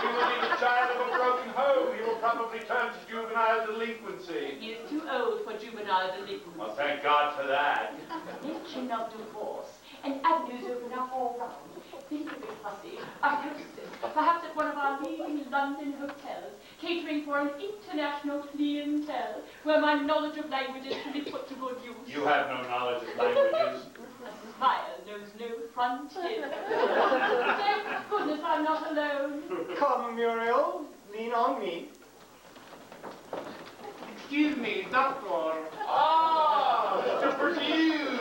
He will be the child of a broken home. He will probably turn to juvenile delinquency. He is too old for juvenile delinquency. Well, thank God for that. Mention of divorce, and avenues open up all round. Think of it, Hussy, a hostess, perhaps at one of our leading London hotels, catering for an international clientele, where my knowledge of languages can be put to good use. You have no knowledge of languages. A smile knows no frontier. Thank goodness I'm not alone. Come, Muriel, lean on me. Excuse me, doctor. Ah, Mr. Purdue.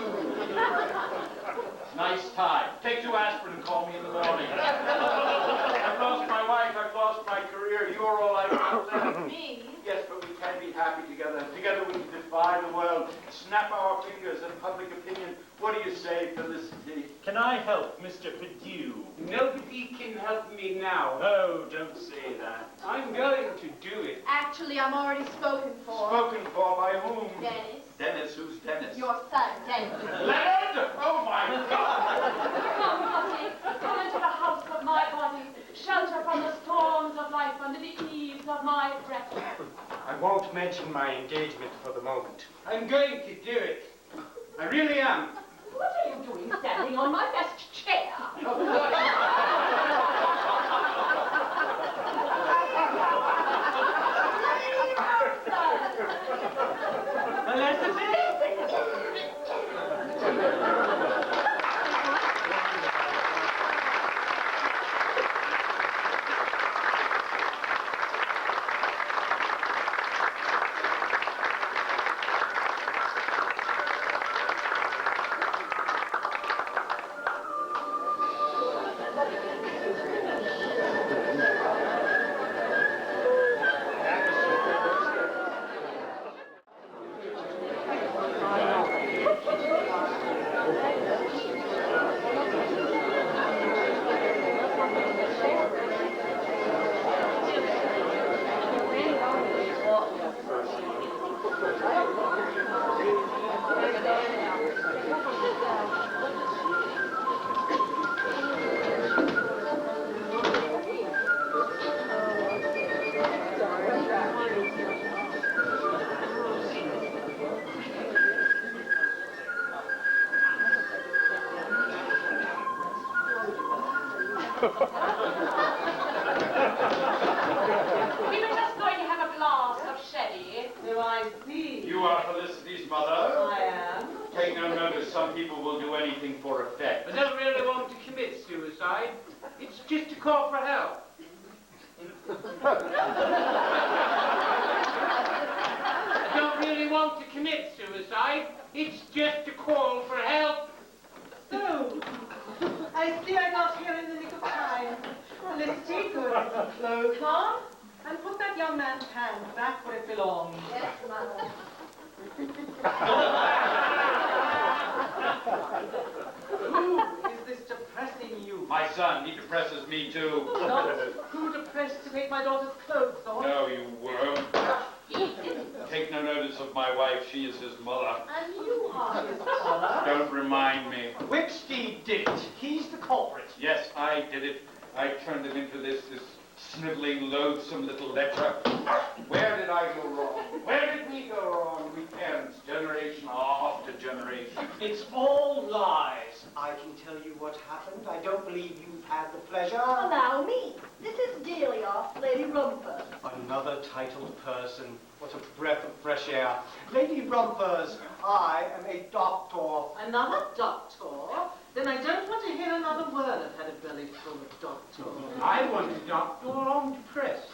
Nice time. Take 2 aspirin and call me in the morning. I've lost my wife, I've lost my career. You're all I've got left. Me? Yes, but we can be happy together. Together we can defy the world, snap our fingers at public opinion. What do you say, Felicity? Can I help Mr. Purdue? Nobody can help me now. No, don't say that. I'm going to do it. Actually, I'm already spoken for. Spoken for by whom? Dennis. Dennis, who's Dennis? Your son, Dennis. Leonard! Oh my God! Come, Hussy, come into the house of my body, shelter from the storms of life under the eaves of my breath. I won't mention my engagement for the moment. I'm going to do it. I really am. What are you doing standing on my best chair? We were just going to have a glass of sherry. Do I see? You are Felicity's mother? I am. Take no notice, some people will do anything for effect. I don't really want to commit suicide. It's just a call for help. I don't really want to commit suicide. It's just a call for help. So, I see I got here in the nick of time. Felicity, go and put the clothes on, and put that young man's hand back where it belongs. Yes, Mother. Who is this depressing you? My son, he depresses me too. Not who depressed to take my daughter's clothes off? No, you worm. Take no notice of my wife, she is his mother. And you are his father. Don't remind me. Which deed did it? He's the culprit. Yes, I did it. I turned him into this sniveling, loathsome little lecher. Where did I go wrong? Where did we go wrong? We parents, generation after generation. It's all lies. I can tell you what happened. I don't believe you've had the pleasure. Allow me. This is Delia, Lady Rumford. Another titled person. What a breath of fresh air. Lady Rumpers, I am a doctor. Another doctor? Then I don't want to hear another word. I've had a belly full of doctor. I want a doctor. I'm depressed.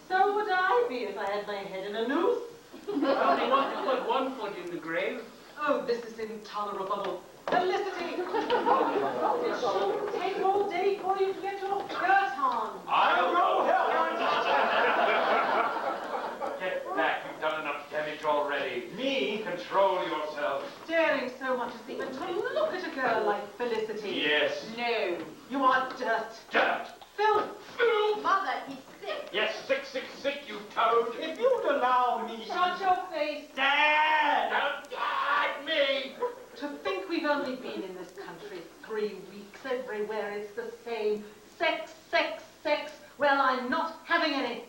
So would I be if I had my head in a noose. I only want to put one foot in the grave. Oh, this is intolerable. Felicity! It shouldn't take all day for you to get your skirt on. I'll go help. Yes. No. You are dirt. Dirt. Filth. Mother, he's sick. Yes, sick, you toad. If you'd allow me... Shut your face. Dad! Don't guide me! To think we've only been in this country 3 weeks. Everywhere it's the same. Sex, sex, sex. Well, I'm not having any.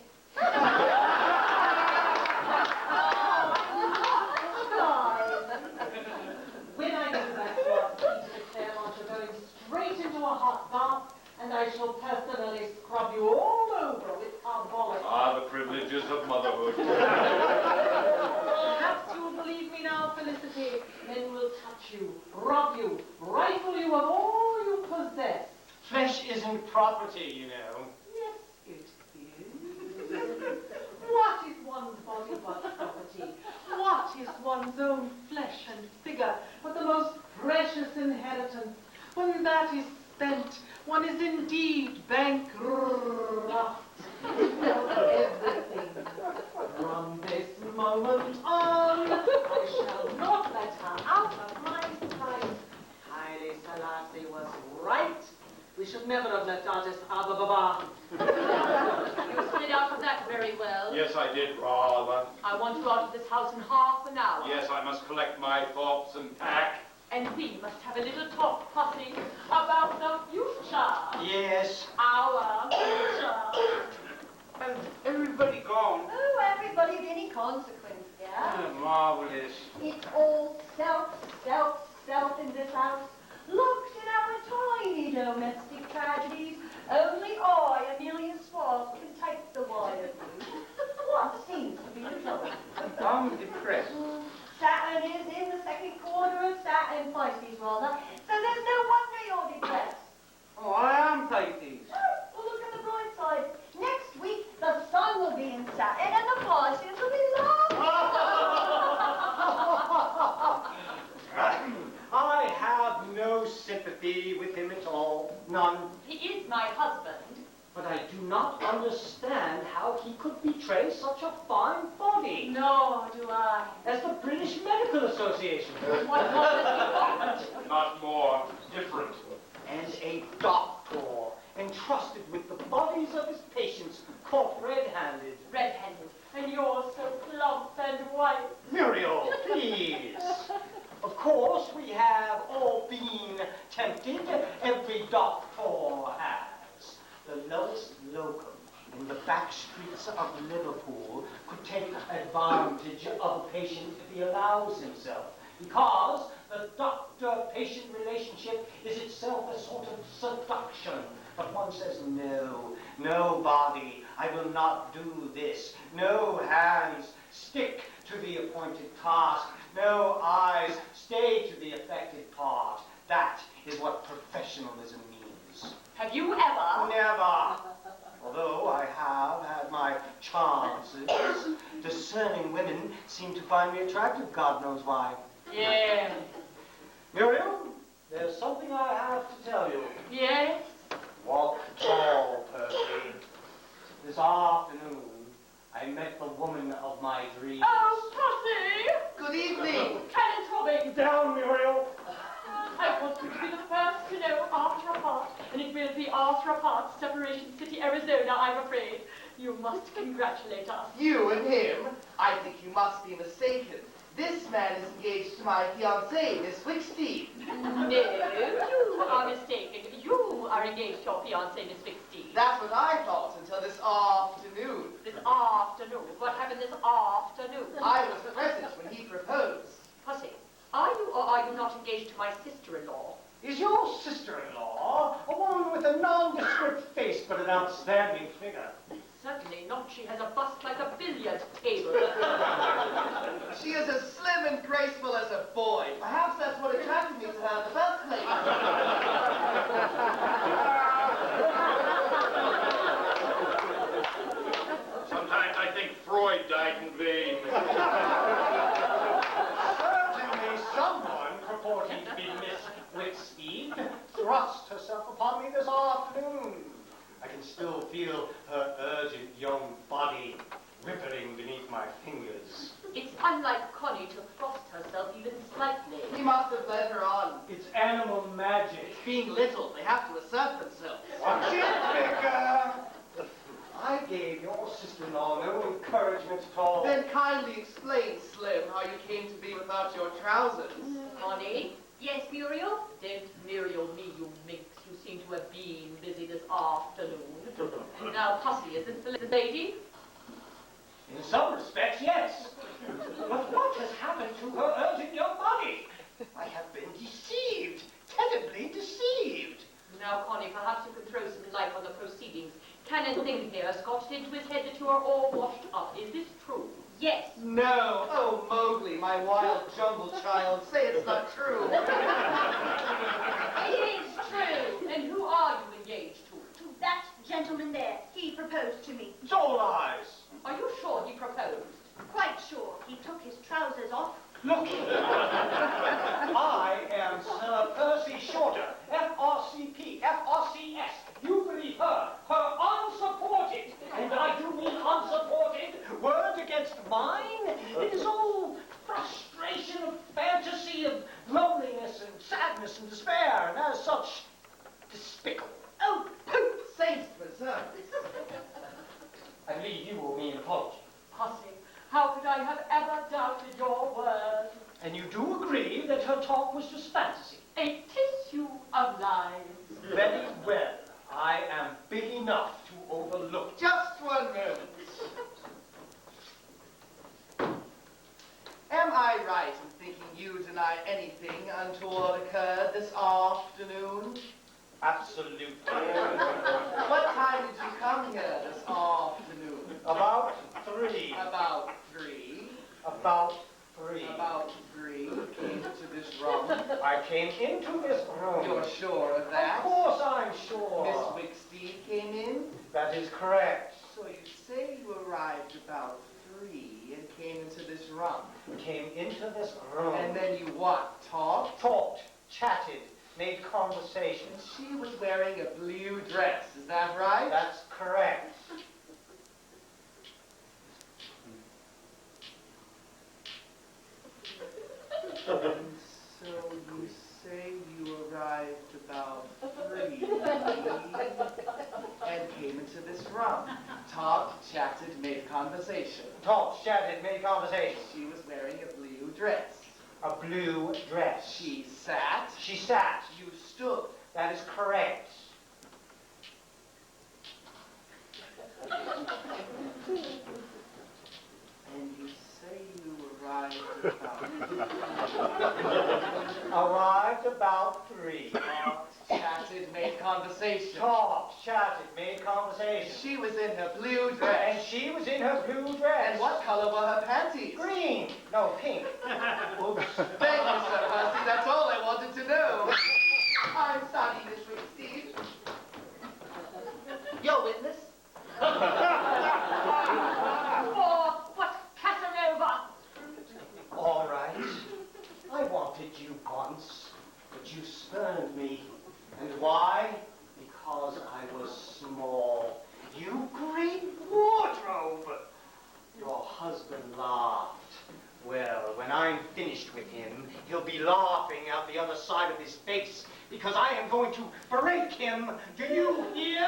When I go back to our seat at Claremont, you're going straight into a hot bath, and I shall personally scrub you all over with carbolic. Ah, the privileges of motherhood. Perhaps you'll believe me now, Felicity. Men will touch you, rob you, rifle you of all you possess. Flesh isn't property, you know. Yes, it is. What is one's body but property? What is one's own flesh and figure but the most precious inheritance? When that is spent, one is indeed bankrupt. Everything. From this moment on, I shall not let her out of my sight. Haile Selassie was right. We should never have left Artist Abba. You slid out of that very well. Yes, I did, rather. I want you out of this house in half an hour. Yes, I must collect my thoughts and pack. And we must have a little talk, Pussy, about the future. Yes. Our future. And everybody gone. Oh, everybody of any consequence, yeah? Oh, marvellous. It's all self in this house. Locked in our tiny domestic tragedies. Only I, Amelia Swab, can take the wide of you. What seems to be the trouble? I'm depressed. Saturn is in the second quarter of Saturn, Pisces rather, so there's no wonder you're depressed. Oh, I am Pisces. Well, look at the bright side. Next week, the sun will be in Saturn and the Pisces will be I have no sympathy with him at all. None. He is my husband. But I do not understand how he could betray such a fine body. Nor do I. As the British Medical Association. What more does he want? Not more. Different. And a doctor entrusted with the bodies of his patients caught red-handed. Red-handed. And you're so plump and white. Muriel, please. Of course, we have all been tempted. Every doctor has. The lowest locum in the back streets of Liverpool could take advantage of a patient if he allows himself, because the doctor-patient relationship is itself a sort of seduction. But one says, no body, I will not do this. No hands, stick to the appointed task. No eyes, stay to the affected part. That is what professionalism means. Have you ever? Never. Although I have had my chances. Discerning women seem to find me attractive, God knows why. Yeah. Muriel, there's something I have to tell you. Yes? Walk tall, Percy. This afternoon, I met the woman of my dreams. Oh, Pussy! Good evening. Canon Robbing! Down, Muriel! I want you to be the first to know after a part, and it will be after a part, Separation City, Arizona, I'm afraid. You must congratulate us. You and him? I think you must be mistaken. This man is engaged to my fiancée, Miss Wicksteed. No, you are mistaken. You are engaged to your fiancée, Miss Wicksteed. That's what I thought until this afternoon. This afternoon. What happened this afternoon? I was present when he proposed. Pussy, are you or are you not engaged to my sister-in-law? Is your sister-in-law a woman with a nondescript face but an outstanding figure? Certainly not. She has a bust like a billiard table. She is as slim and graceful as a boy. Perhaps that's what attracted me to her in the first place. Sometimes I think Freud died in vain. Certainly someone purporting to be Miss Wicksteed thrust herself upon me this afternoon. I can still feel her urgent young body rippling beneath my fingers. It's unlike Connie to thrust herself even slightly. He must have led her on. It's animal magic. Being little gave your sister-in-law no encouragement at all. Then kindly explain, Slim, how you came to be without your trousers. Connie, Yes, Muriel? don't Muriel me, you minx. You seem to have been busy this afternoon. Now, Pussy, isn't the lady? In some respects, yes. But what has happened to her urgent young body? I have been deceived, terribly deceived. Now, Connie, perhaps you can throw some light on the proceedings. Canon Thing here has got it into his head that you are all washed up. Is this true? Yes. No. Oh, Mowgli, my wild jungle child, say it's not true. It is true. And who are you engaged to? To that gentleman there. He proposed to me. It's all lies. Are you sure he proposed? Quite sure. He took his trousers off. Look here. I am Sir Percy Shorter, FRCP, FRCS. You believe her unsupported, and I do mean unsupported, word against mine. It is all frustration of fantasy, of loneliness and sadness and despair, and as such, despicable. Oh, poop, saints preserve. I believe you owe me an apology. Pussy, how could I have ever doubted your word? And you do agree that her talk was just fantasy? A tissue of lies. Very well. I am big enough to overlook. Just 1 moment. Am I right in thinking you deny anything untoward occurred this afternoon? Absolutely. What time did you come here this afternoon? About 3. About 3. About 3. About 3. You came to this room. I came into this room. You're sure of that? Of course I'm sure. Miss Wicksteed came in? That is correct. So you say you arrived about 3 and came into this room. Came into this room. And then you what? Talked? Talked, chatted, made conversation. She was wearing a blue dress, is that right? That's correct. And so you say you arrived about 3 and came into this room. Talked, chatted, made conversation. Talked, chatted, made conversation. She was wearing a blue dress. A blue dress. She sat. She sat. You stood. That is correct. And you say you arrived about Arrived about 3. Talked, chatted, made conversation. Talked, chatted, made conversation. She was in her blue And dress. she was in her blue dress. And what color were her panties? Green. No, pink. Oops. Thank you, Sir Percy. That's all I wanted to know. I'm sorry, Miss Wicksteed. Your witness? For what, Casanova? All right. I wanted you once, but you spurned me. And why? Because I was small. You great wardrobe. Your husband laughed. Well, when I'm finished with him, he'll be laughing out the other side of his face because I am going to break him. Do you hear?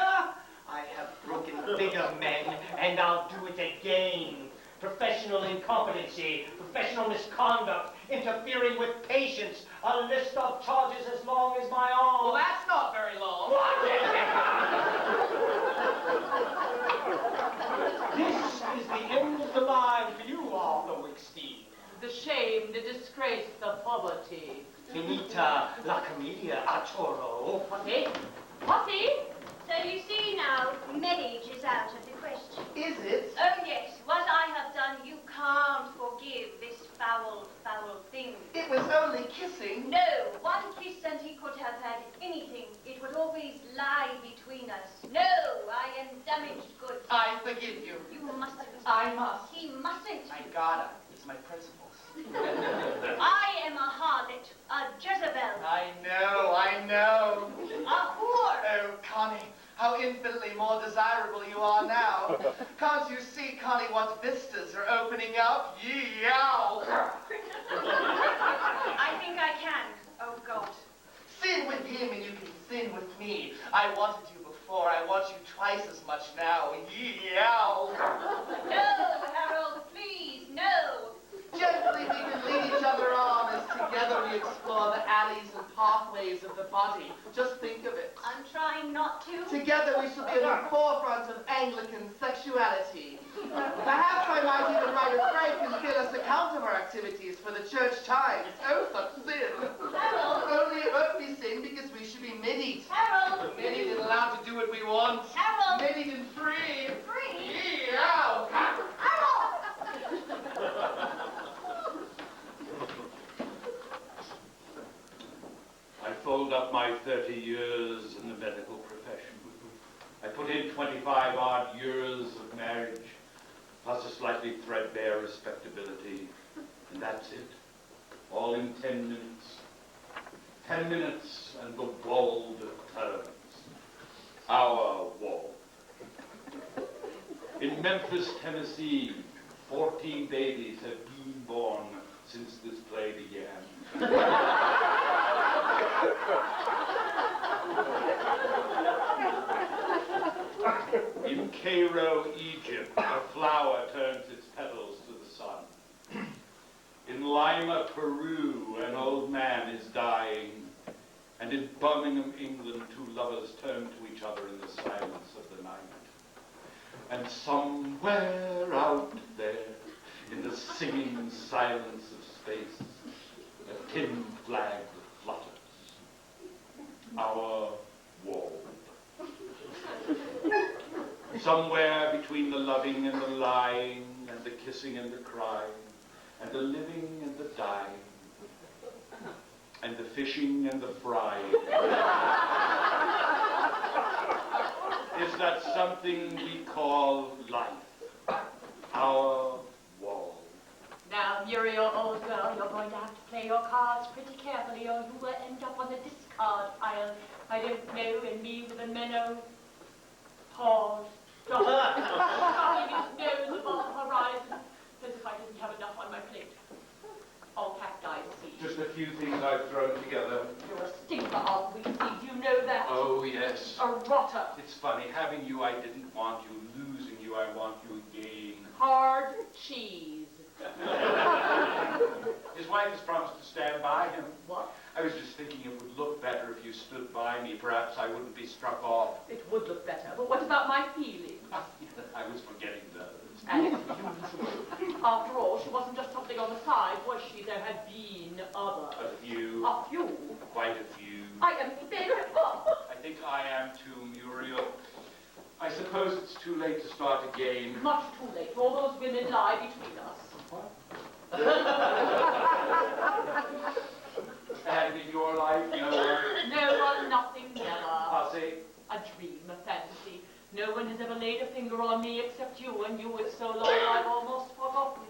I have broken bigger men, and I'll do it again. Professional incompetency, professional misconduct, interfering with patients, a list of charges as long as my arm. Well, that's not very long. What is it? This is the end of the line for you, Arthur Wicksteed. The shame, the disgrace, the poverty. Finita la commedia a toro. Pussy? Pussy? So you see now, marriage is out of the question. Is it? Oh yes, what I have done, you can't forgive this foul, foul thing. It was only kissing. No, one kiss and he could have had anything. It would always lie between us. No, I am damaged goods. I forgive you. You mustn't. I must. He mustn't. I gotta. It's my principles. I am a harlot, a Jezebel, I know. a whore. Oh, Connie, how infinitely more desirable you are now. Can't you see, Connie, what vistas are opening up? Yee-yow! I think I can. Oh, God. Sin with him and you can sin with me. I wanted you before. before, I want you twice as much now. Yow! No, Harold, please, no. Gently we can lead each other on as together we explore the alleys and pathways of the body. Just think of it. I'm trying not to. Together we shall be at the forefront of Anglican sexuality. Perhaps I might even write a frank and fearless account of our activities for the church times. Oh, such sin. Harold. Only it won't be sin because we should be middied. Harold. Middied and allowed to do what we want. Harold. Middied and free. Free? Yow! Harold. I fold up my 30 years in the medical profession. I put in 25 odd years of marriage, plus a slightly threadbare respectability, and that's it. All in 10 minutes. 10 minutes and the world turns. Our wall. In Memphis, Tennessee, 14 babies have been born since this play began. In Cairo, Egypt, a flower turns its petals to the sun. In Lima, Peru, an old man is dying. And in Birmingham, England, two lovers turn to each other in the silence of the night. And somewhere out there, in the singing silence of space, a tin flag flutters. Our wall. Somewhere between the loving and the lying, and the kissing and the crying, and the living and the dying, and the fishing and the frying, is that something we call life, our wall. Now, Muriel, old girl, you're going to have to play your cards pretty carefully or you will end up on the discard pile. I don't know, and me with a minnow. Pause. Stop. Stopping his nose above the horizon, as if I didn't have enough on my plate. All cacti seed. Just a few things I've thrown together. You're a stinker of weed seed, you know that. Oh, yes. A rotter. It's funny, having you I didn't want you, losing you I want you again. Hard cheese. His wife has promised to stand by him. What? I was just thinking it would look better if you stood by me. Perhaps I wouldn't be struck off. It would look better, but what about my feelings? I was forgetting those. As usual. After all, she wasn't just something on the side, was she? There had been others. A few. A few? Quite a few. I am very I think I am too, Muriel. I suppose it's too late to start a game. much too late. All those women lie between us. And in your life, no one? No one, nothing, never. Hussy? A dream, a fantasy. No one has ever laid a finger on me except you, and you it's so long I've almost forgotten.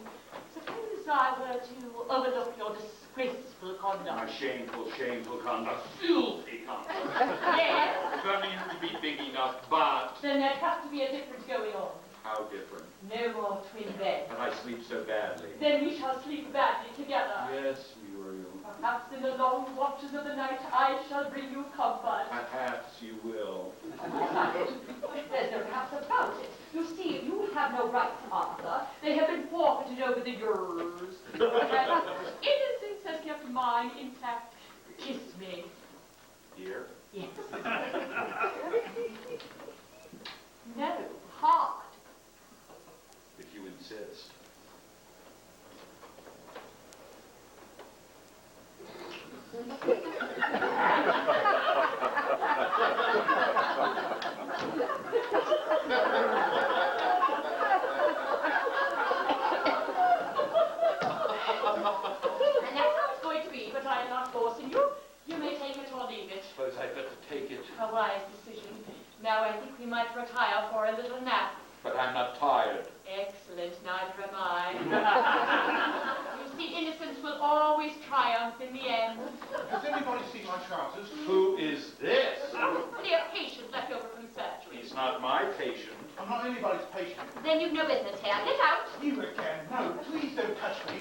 Suppose I were to overlook your disgraceful conduct. My shameful, shameful conduct. Filthy conduct. Yes. For me to be big enough, but... Then there'd have to be a difference going on. How different? No more twin beds. But I sleep so badly. Then we shall sleep badly together. Yes, Muriel. Perhaps in the long watches of the night I shall bring you comfort. Perhaps you will. There's no perhaps about it. You see, you have no rights, Arthur. They have been forfeited over the years. And innocence has kept mine intact. Kiss me. Here? Yes. No, hard. If you insist. And that's how it's going to be, but I am not forcing you. You may take it or leave it. Suppose I'd better take it. A wise decision. Now I think we might retire for a little nap. But I'm not tired. Excellent, neither am I. You see, innocence will always triumph in the end. Has anybody seen my trousers? Who is this? Dear patient left over from surgery. He's not my patient. I'm not anybody's patient. Then you've no business here. Get out. You again. No, please don't touch me.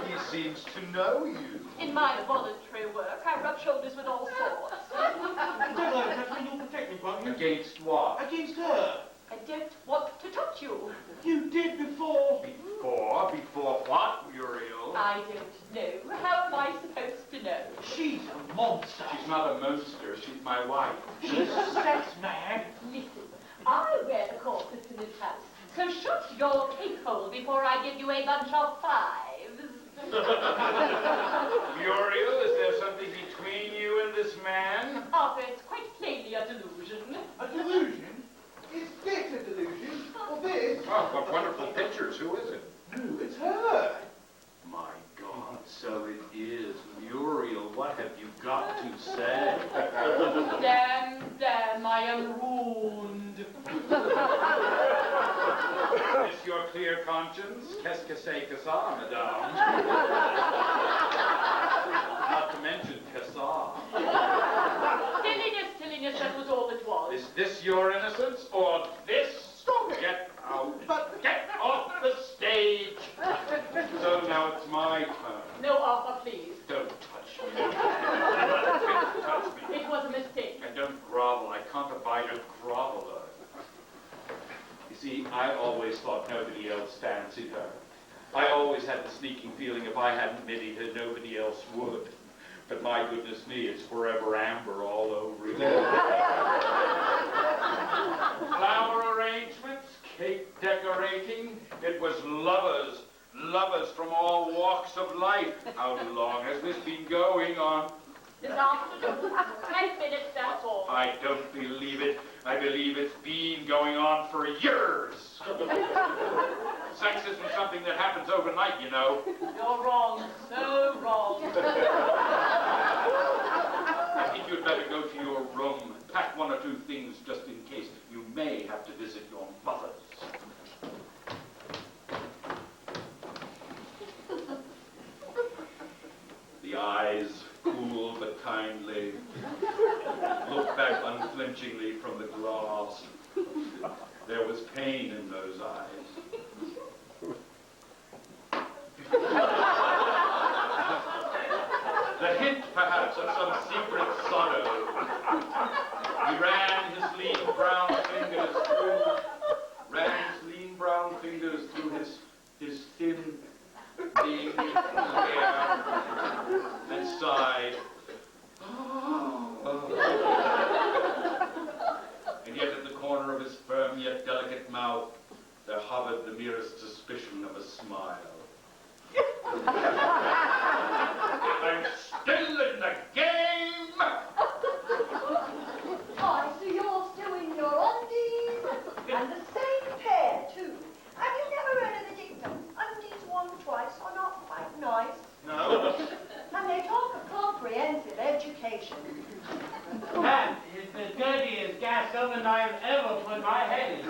He seems to know you. In my voluntary work, I rub shoulders with all sorts. Don't touch me, you'll protect me. anything from you. Against what? Against her. I don't want to touch you. You did before. Before what, Muriel? I don't know. How am I supposed to know? She's a monster. She's not a monster, she's my wife. She's sex mad. Listen, I wear the corpus in this house, so shut your cake hole before I give you a bunch of fives. Muriel, is there something between you and this man? Arthur, it's quite plainly a delusion. A delusion? Is this a delusion? Or this? Oh, what wonderful pictures. Who is it? No, it's her. My God, so it is. Muriel, what have you got to say? Damn, I am ruined. Is your clear conscience? Qu'est-ce que c'est que ça, madame? Not to mention que ça. Silliness, that was all it was. Is this your innocence, or this? Stop it. Get out. But- Get off the stage. So now it's my turn. No, Arthur, please. Don't touch me. Don't touch me. It was a mistake. And don't grovel. I can't abide a groveler. You see, I always thought nobody else fancied her. I always had the sneaking feeling if I hadn't pitied her, nobody else would. But my goodness me, it's forever amber all over again. Flower arrangements, cake decorating. It was lovers from all walks of life. How long has this been going on? This afternoon, 10 minutes, that's all. I don't believe it. I believe it's been going on for years. Sex isn't something that happens overnight, you know. You're wrong, so wrong. I think you'd better go to your room and pack one or two things just in case. You may have to visit your mother's. The eyes, cool but kindly, looked back unflinchingly from the glass. There was pain in those eyes. The hint, perhaps, of some secret sorrow. He ran his lean brown fingers through his thin, being hair, and sighed. And yet at the corner of his firm yet delicate mouth, there hovered the merest suspicion of a smile. I'm still in the game! I see you're still in your undies, and the same pair, too. Have you never heard of the dictum, undies worn twice are not quite nice? No. And they talk of comprehensive education. That is the dirtiest gas oven I've ever put my head in.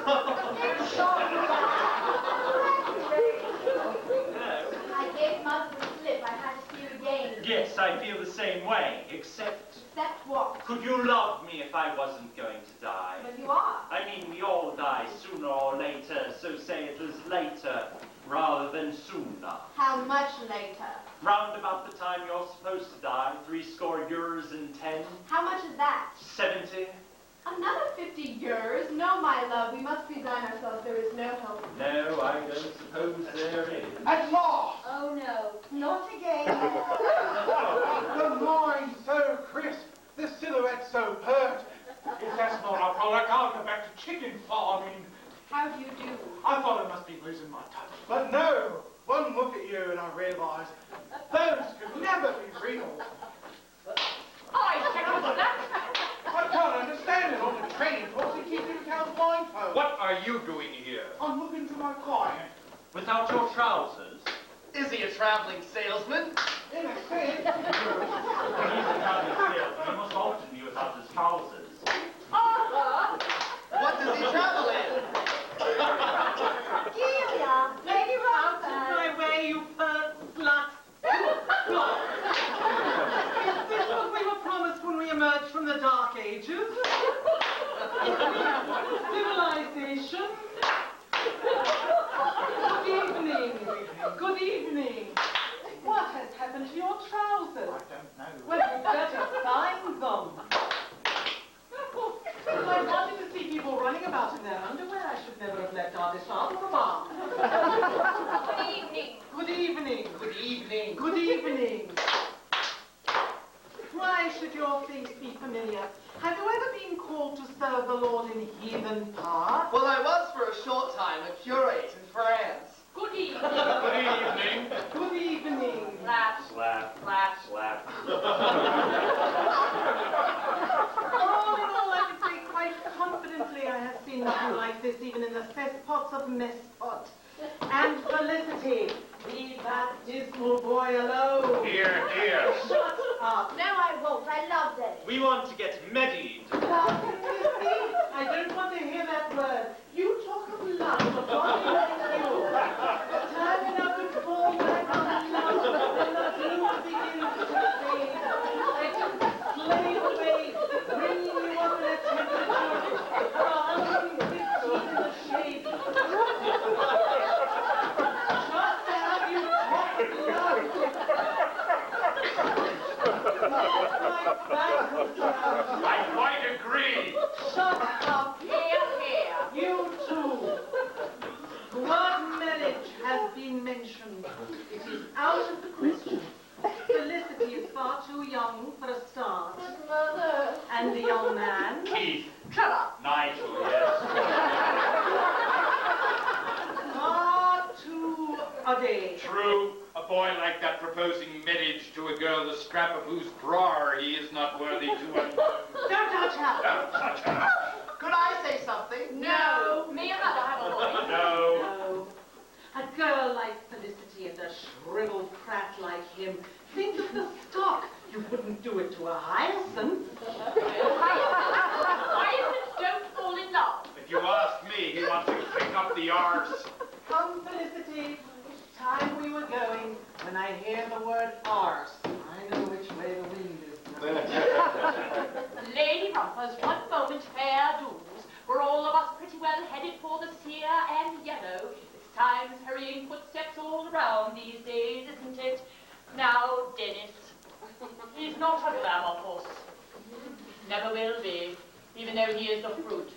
I gave Mother the slip. I had to see her again. Yes, I feel the same way, except... Except what? Could you love me if I wasn't going to die? Well, you are. I mean, we all die sooner or later, so say it was later rather than sooner. How much later? Round about the time you're supposed to die, 70 years and 10. How much is that? 70. Another 50 years? No, my love, we must resign ourselves. There is no hope. No, I don't suppose there is. At last! Oh, no. Not again. The mind so crisp, the silhouette so pert. If that's not our product, I'll go back to chicken farming. How do you do? I thought I must be losing my touch. But no! One look at you and I realise those could never be real. I second that. I can't understand it on the training course. They keep you count blindfold. What are you doing here? I'm looking for my client. Without your trousers? Is he a traveling salesman? In a sense. He's a traveling salesman. He must often be without his trousers. Arthur! What does he travel in? Delia, Lady Out of Rosebud. my way, you pert slut! Is this what we were promised when we emerged from the Dark Ages? Civilization? Good evening. Good evening. What has happened to your trousers? I don't know. Well, you'd better find them. Good this out of the bar. Good evening. Good evening. Good evening. Good evening. Why should your face be familiar? Have you ever been called to serve the Lord in heathen parts? Well, I was for a short time a curate in France. Good evening. Good evening. Good evening. Slap. Slap. Slap. Slap. All in all, I can say quite confidently I have seen nothing like this even in the cesspots of Messpot. And Felicity, leave that dismal boy alone. Here, here. Shut up. No, I won't. I love Dennis. We want to get medied. I don't want to hear that word. You talk of love, but what makes you? Time enough to fall back on love when the blue begins to fade. I can slay away, bringing you up in a temperature of 115 in the shade. Just to have you talk love. I quite agree. Shut up. Here, here. You too. The word marriage has been mentioned. It is out of the question. Felicity is far too young for a start. Mother. And the young man? Keith. Trevor. Nigel, yes. Far too a day. True. A boy like that proposing marriage to a girl the scrap of whose bra he is not worthy to undo. Don't touch her. Don't touch her. Could I say something? No. Me and Mother have a voice. No. No. A girl like Felicity and a shriveled prat like him. Think of the stock. You wouldn't do it to a hyacinth. Hyacinths don't fall in love. If you ask me, he wants to pick up the arse. Come, Felicity. Time we were going. When I hear the word arse, I know which way the wind is blowing. Lady Rumpers, one moment fair dues. We're all of us pretty well headed for the sere and yellow. It's time's hurrying footsteps all around these days, isn't it? Now, Dennis. He's not a glamour puss. Never will be, even though he is the fruit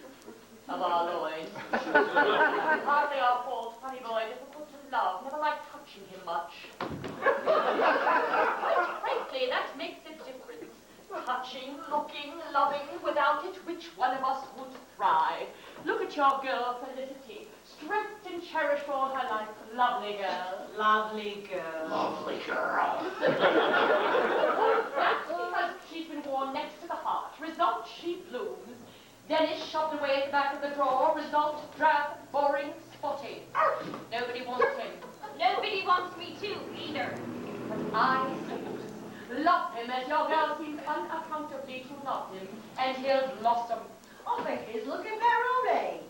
of our loins. Hardly our fault, funny boy, difficult to love, never liked touching him much. But frankly, that makes a difference. Touching, looking, loving, without it, which one of us would thrive? Look at your girl, Felicity, stroked and cherished all her life. Lovely girl. Lovely girl. Lovely girl. That's because she's been worn next to the heart. Result, she blooms. Dennis shoved away at the back of the drawer. Result, drab, boring, spotty. Nobody wants him. Nobody wants me too, either. But I love him as your girl seems unaccountably to love him, and he'll blossom. I think he's looking their own age.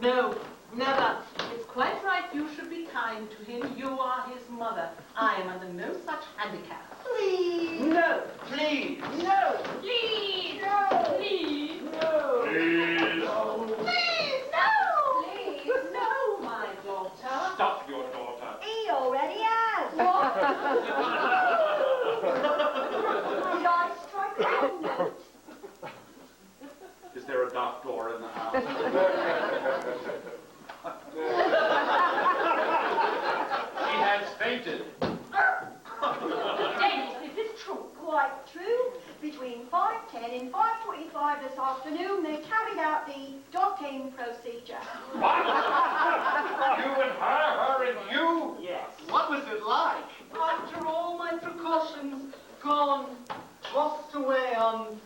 No, never. It's quite right you should be kind to him. You are his mother. I am under no such handicap. Please. No. Please. No. Please! No. Please! No. Please. Please, no. Please, no, my daughter. Stop your daughter. He already has. What? Did I strike the wrong note? Is there a doctor in the house? She has fainted. Dennis, is this true? Quite true. Between 5:10 and 5:25 this afternoon, they carried out the docking procedure. What? You and her and you? Yes. What was it like? After all my precautions, gone, tossed away on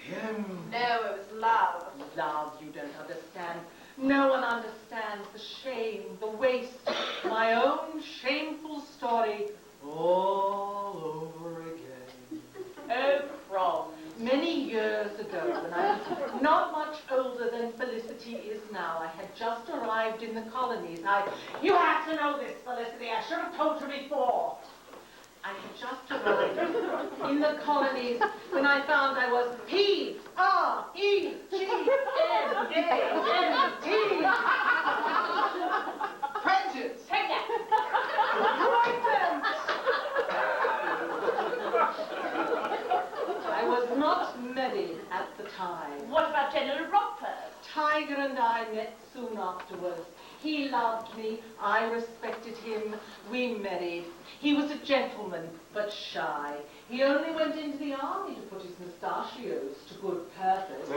him. No, it was love. Love, you don't understand. No one understands the shame, the waste, my own shameful story all over again. Oh, Crom. Many years ago, when I was not much older than Felicity is now, I had just arrived in the colonies. You have to know this, Felicity. I should have told you before. I had just arrived in the colonies when I found I was P-R-E-G-N-A-N-T. Pregnant. Pregnant. Pregnant. I was not married at the time. What about General Rockford? Tiger and I met soon afterwards. He loved me. I respected him. We married. He was a gentleman, but shy. He only went into the army to put his mustachios to good purpose.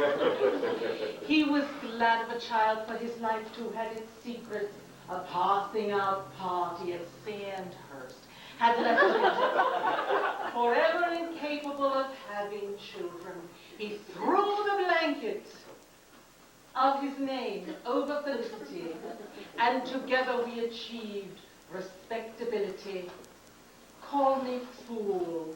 He was glad of a child, for his life too had its secrets. A passing out party at Sandhurst had left him forever incapable of having children. He threw the blanket of his name over Felicity, and together we achieved respectability. Call me fool.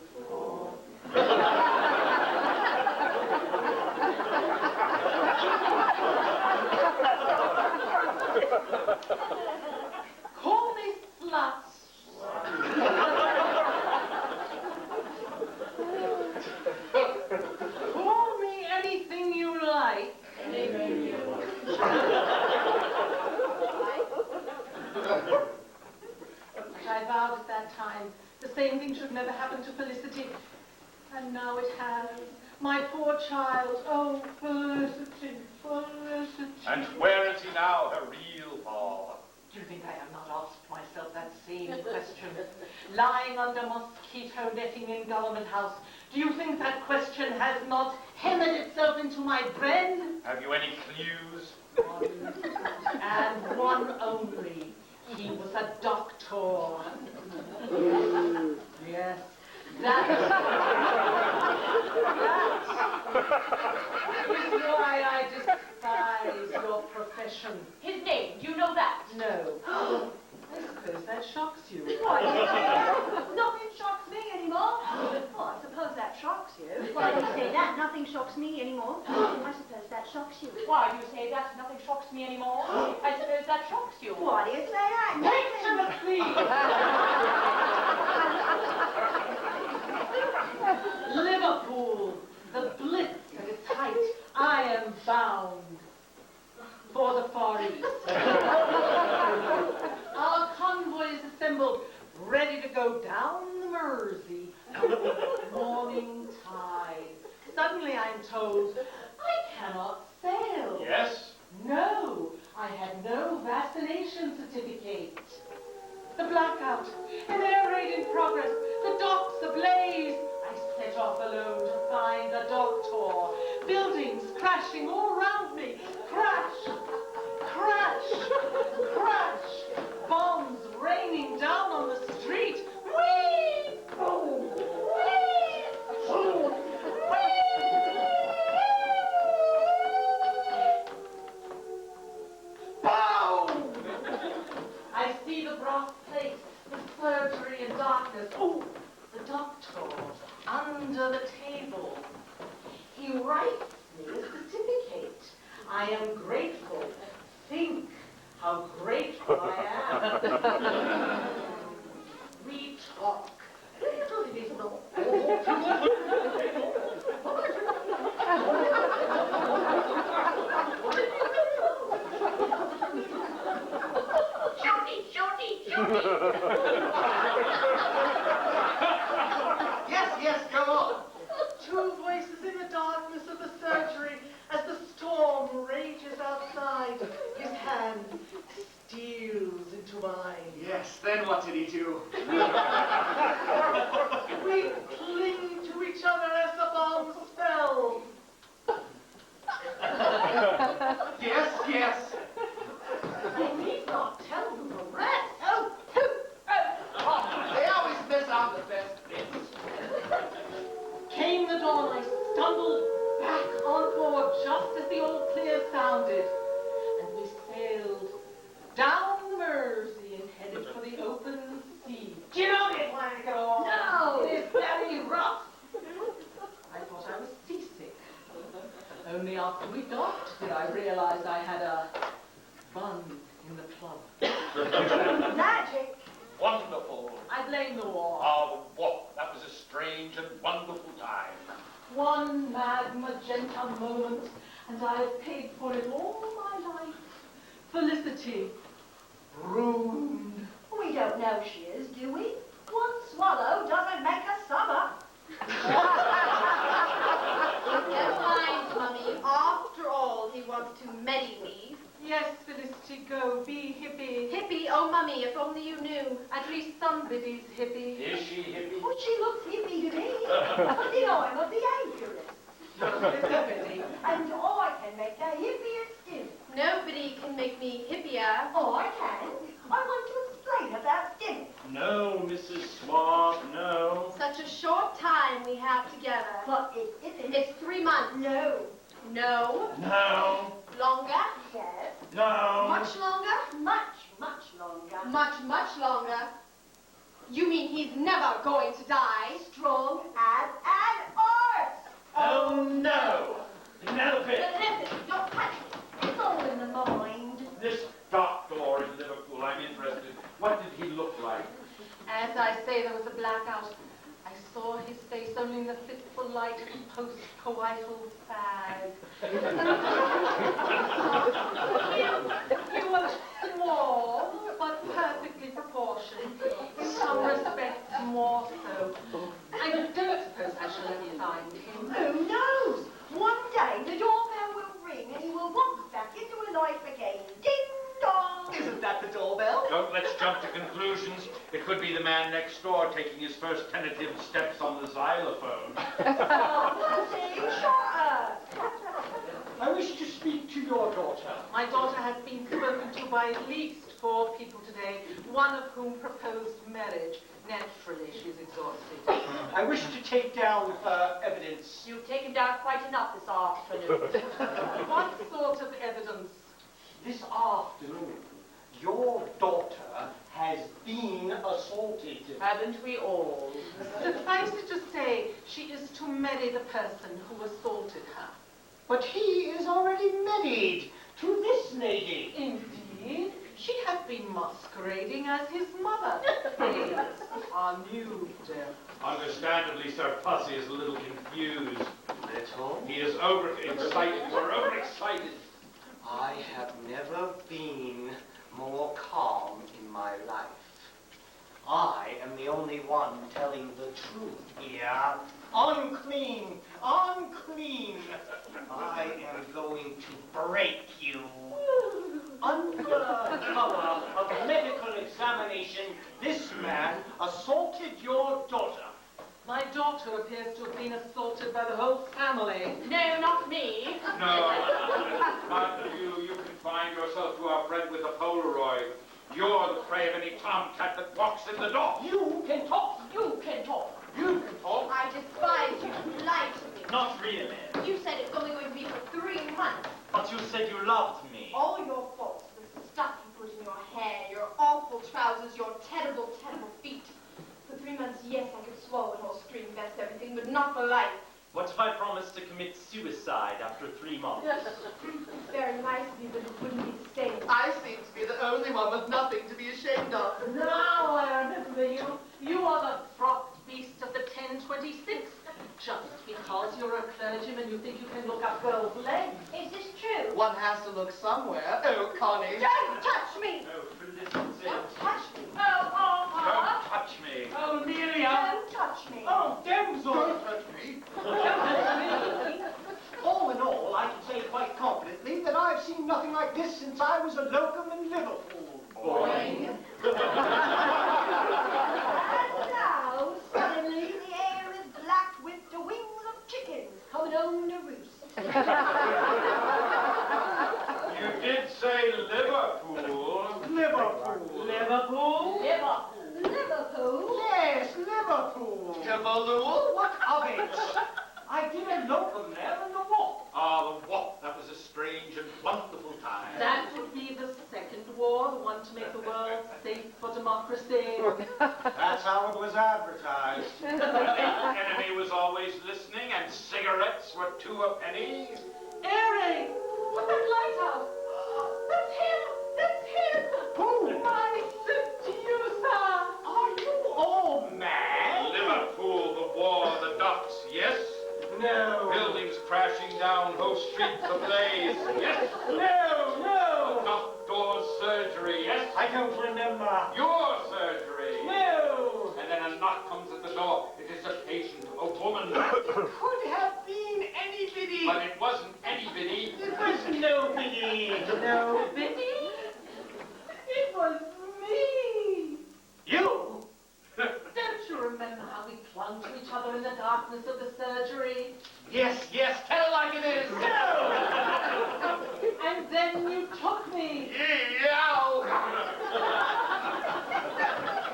Call me slut. Call me anything you like. But I vowed at that time the same thing should never happen to Felicity. And now it has. My poor child. Oh, Felicity, Felicity. And where is he now, her real father? Do you think I have not asked myself that same question? Lying under mosquito netting in Government House, do you think that question has not hammered itself into my brain? Have you any clues? One, and one only. He was a doctor. Yes. That is why I despise your profession. His name, you know that? No. I suppose that shocks you. Why, nothing shocks me anymore. Oh, I suppose that shocks you. Why do you say that? Nothing shocks me anymore. I suppose that shocks you. Why do you say that? Nothing shocks me anymore. I suppose that shocks you. Why do you say that? Liverpool, the Blitz at its height. I am bound for the Far East. Our convoy is assembled, ready to go down the Mersey at morning tide. Suddenly I'm told I cannot sail. Yes? No, I had no vaccination certificate. The blackout, an air raid in progress, the docks ablaze. I set off alone to find the doctor. Buildings crashing all around me. Crash, crash, crash. Bombs raining down on the street. Whee! Boom! Whee! Boom! Boom! I see the brass plate, the surgery in darkness. Oh, the doctor under the table. He writes me a certificate. I am grateful. Think how grateful I am. We talk. Yes, go on. Two voices in the darkness of the surgery as the storm rages outside. His hand steals into mine. Yes, then what did he do? We cling to each other as the bombs fell. Yes. I need not tell you the rest. They always miss out the best bits. Came the dawn, I stumbled back on board just as the all clear sounded, and we sailed down the Mersey and headed for the open sea. Do you know the Atlantic at all? No. It is very rough. I thought I was seasick. Only after we docked did I realize I had a bun in the club. Magic. Wonderful. I blame the war. Ah, the war. That was a strange and wonderful time. One mad magenta moment, and I have paid for it all my life. Felicity, ruined. We don't know she is, do we? One swallow doesn't make a summer. Never mind, Mummy. After all, he wants to marry me. Yes, Felicity, go. Be hippie. Oh, Mummy, if only you knew. At least somebody's hippie. Is she hippie? Oh, she looks hippie to me. You know, I'm a behaviorist. Nobody. And I can make the hippiest dinner. Nobody can make me hippier. Oh, I can. I want to explain about dinner. No, Mrs. Swab, no. Such a short time we have together. But it isn't. It's 3 months. No. No. No. Longer. Yes. No. Much longer. Much longer. Much longer. You mean he's never going to die? Strong as an horse. Oh, no. No, Pip. Listen, don't touch it. It's all in the mind. This doctor in Liverpool, I'm interested. What did he look like? As I say, there was a blackout. I saw his face only in the fitful light of a post-coital fag. He was small, but perfectly proportioned. In some respects, more so. I don't suppose I shall ever find him. Who knows? One day the doorbell will ring and he will walk back into a life again. Ding dong! Isn't that the doorbell? Don't let's jump to conclusions. It could be the man next door taking his first tentative steps on the xylophone. Oh, Lucy, shut up. I wish to speak to your daughter. My daughter has been spoken to by at least 4 people today, one of whom proposed marriage. Naturally, she's exhausted. I wish to take down her evidence. You've taken down quite enough this afternoon. What sort of evidence? This afternoon, your daughter has been assaulted. Haven't we all? Suffice it to say, she is to marry the person who assaulted her. But he is already married to this lady. Indeed, she has been masquerading as his mother. Yes, amused him. Understandably, Sir Pussy is a little confused. Little? He is overexcited. We're overexcited. I have never been more calm in my life. I am the only one telling the truth here. Unclean! Unclean! I am going to break you. Under cover of medical examination, this man assaulted your daughter. My daughter appears to have been assaulted by the whole family. No, not me. No, not you. You confine yourself to our friend with a Polaroid. You're the prey of any tomcat that walks in the door. You can talk. You can talk. You can talk. I despise you. You lied to me. Not really. You said it's only going to be for 3 months. But you said you loved me. All your faults. The stuff you put in your hair, your awful trousers, your terrible, terrible feet. For 3 months, yes, I could swallow an whole string, that's everything, but not for life. What if I promised to commit suicide after 3 months? Very nice of you, but it wouldn't be the same. I seem to be the only one with nothing to be ashamed of. Now I remember you. You are the frocked beast of the 1026. Just because you're a clergyman, you think you can look up girls' legs. Is this true? One has to look somewhere. Oh, Connie. Don't touch me! No, felicity. Don't touch me! Don't touch me. Oh, Amelia. Don't touch me! Oh, damsel. Don't touch me. All in all, I can say quite confidently that I've seen nothing like this since I was a locum in Liverpool. Boing. And now, suddenly, the air is black with the wings of chickens coming on the roost. You did say Liverpool. Liverpool. Liverpool? Liverpool? Yes, Liverpool. Liverpool? What of it? I did a locum there in the war. Ah, the what? That was a strange and wonderful time. That would be the second war, the one to make the world safe for democracy. That's how it was advertised. The enemy was always listening, and cigarettes were 2 a penny. Airing! Put that light out! That's him! That's him! Who? My seducer! Are you all mad? Liverpool, the war, the docks, yes? No. Buildings crashing down, whole streets ablaze, yes? No. Doctor's surgery, yes? I don't remember. Your surgery. No. And then a knock comes at the door. It is a patient, a woman. Could have been anybody. But it wasn't anybody. It was nobody. No. Biddy? It was darkness of the surgery. Yes, yes, tell it like it is. No! And then you took me. Yow!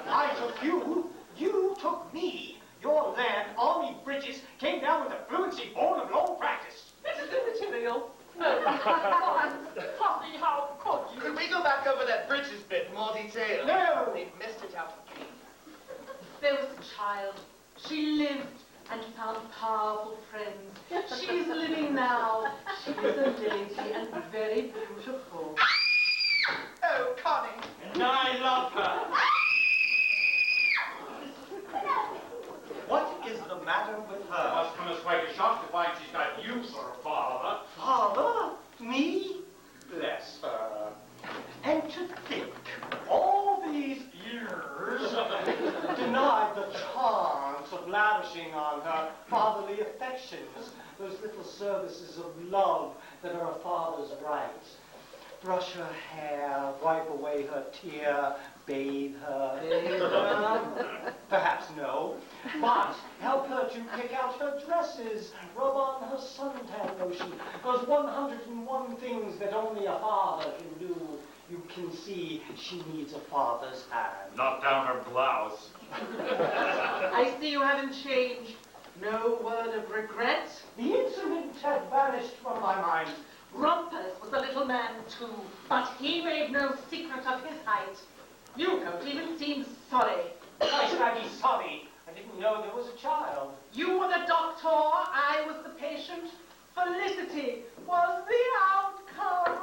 I took you. You took me. Your land army bridges came down with a fluency born of long practice. This is immaterial. Poppy, how could you? Could we go back over that bridges bit in more detail? No! We've missed it out of key. There was a child. She lived and found powerful friends. She is living now. She is a lady and very beautiful. Oh, Connie. And I love her. What is the matter with It her? must come as quite a shock to find she's got you for a father. Father? Me? Bless her. And to think, all these years, denied the chance of lavishing on her fatherly affections, those little services of love that are a father's right. Brush her hair, wipe away her tear, bathe her. Perhaps no. But help her to pick out her dresses, rub on her suntan lotion. Those 101 things that only a father can do. You can see she needs a father's hand. Knock down her blouse. I see you haven't changed. No word of regret. The incident had vanished from my mind. Rumpus was a little man too, but he made no secret of his height. You don't even seem sorry. Why should I be sorry? I didn't know there was a child. You were the doctor, I was the patient. Felicity was the outcome.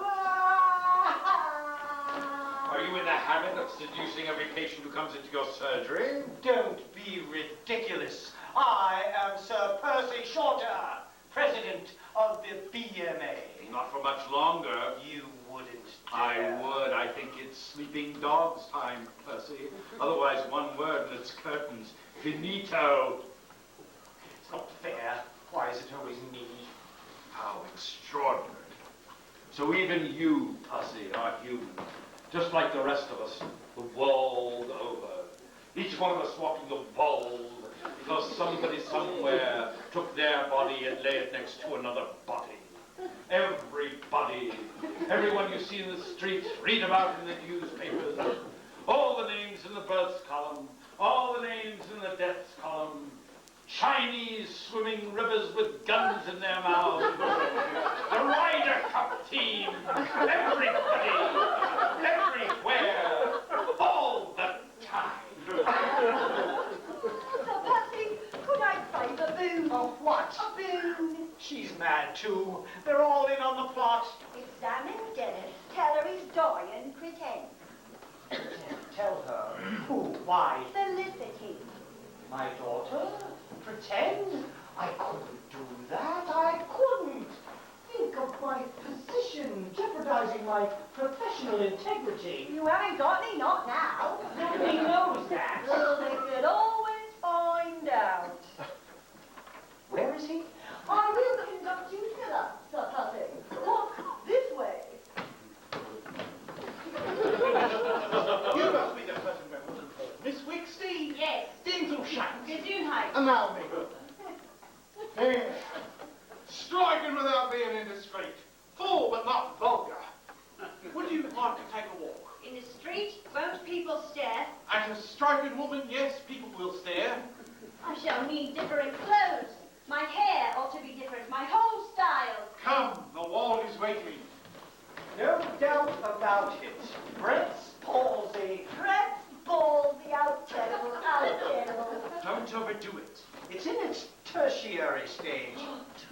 Are you in the habit of seducing every patient who comes into your surgery? Don't be ridiculous. I am Sir Percy Shorter, president of the BMA. Not for much longer. You wouldn't I dare. would. I think it's sleeping dog's time, Percy. Otherwise, one word and it's curtains. Finito. It's not fair. Why is it always me? How extraordinary. So even you, Percy, are human. Just like the rest of us, the world over. Each one of us walking the world because somebody somewhere took their body and laid it next to another body. Everybody, everyone you see in the streets, read about in the newspapers, all the names in the births column, all the names in the deaths column, Chinese swimming rivers with guns in their mouths, the Ryder Cup team, everybody, everywhere, all the time. So, Percy, could I crave a boon? Of what? A boon. She's mad too. They're all in on the plot. Examine Dennis. Tell her he's dying. Pretend. Tell her. Who? Why? Felicity. My daughter? Pretend? I couldn't do that. I couldn't. Think of my position, jeopardizing my professional integrity. You haven't got any, not now. Nobody knows that. Well, they could always find out. Where is he? I will conduct you thither, Sir Percy. Walk this way. You must be the person we're looking for. Miss Wicksteed? Yes. Dingleshanks. Gesundheit. Allow me. There. Striking without being indiscreet. Full but not vulgar. Would you like to take a walk? In the street, won't people stare? As a striking woman, yes, people will stare. I shall need different clothes. My hair ought to be different. My whole style. Come, the wall is waiting. No doubt about it. Brett's palsy. Brett's palsy, out terrible, out terrible. Don't overdo it. It's in its tertiary stage.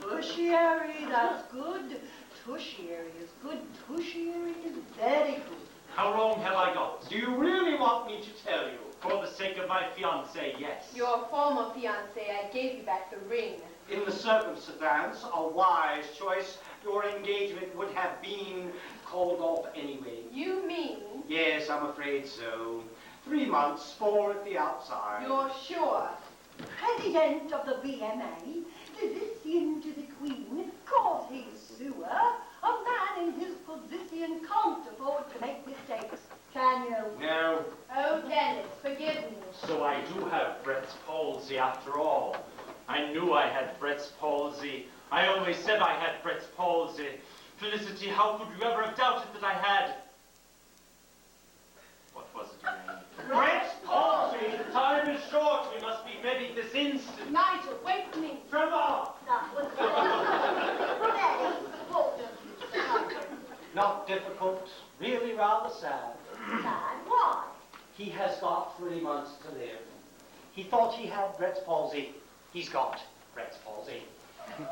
Tertiary, that's good. Tertiary is good. Tertiary is very good. How long have I got? Do you really want me to tell you? For the sake of my fiancée, yes. Your former fiancé, I gave you back the ring. In the circumstance, a wise choice, your engagement would have been called off anyway. You mean Yes, I'm afraid so. 3 months, 4 at the outside. you're sure? President of the BMA, physician to the Queen, courting sewer. A man in his position can't afford to make mistakes. Can you? No. Oh, Dennis, forgive me. So I do have Brett's palsy after all. I knew I had Brett's palsy. I always said I had Brett's palsy. Felicity, how could you ever have doubted that I had? What was it again? Brett's palsy! Time is short. We must be ready this instant. Nigel, wait for me. Trevor! That was very important. Not difficult, really rather sad. Sad? Why? He has got 3 months to live. He thought he had Brett's palsy. He's got Brett's palsy.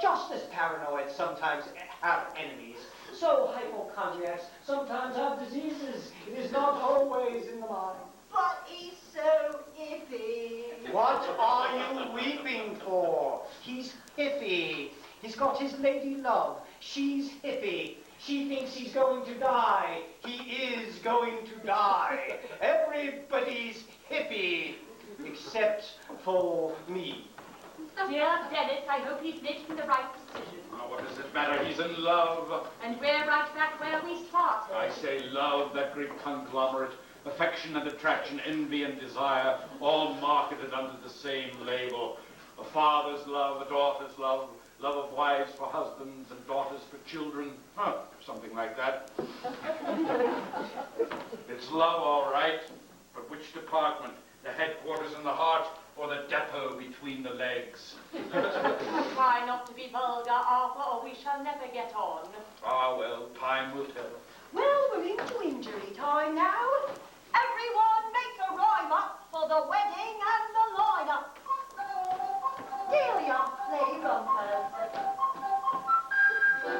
Just as paranoids sometimes have enemies, so hypochondriacs sometimes have diseases. It is not always in the mind. But he's so iffy. What are you weeping for? He's hippie. He's got his lady love. She's hippie. She thinks he's going to die. He is going to die. Everybody's hippie, except for me. Dear Dennis, I hope he's making the right decision. Oh, what does it matter? He's in love. And we're right back where we started. I say love, that great conglomerate. Affection and attraction, envy and desire, all marketed under the same label. A father's love, a daughter's love, love of wives for husbands and daughters for children. Huh, something like that. It's love, all right, but which department? The headquarters in the heart or the depot between the legs? Try not to be vulgar, Arthur, or we shall never get on. Ah, well, time will tell. Well, we're into injury time now. Everyone make a rhyme up for the wedding and the line-up. Delia, Lady Rumford.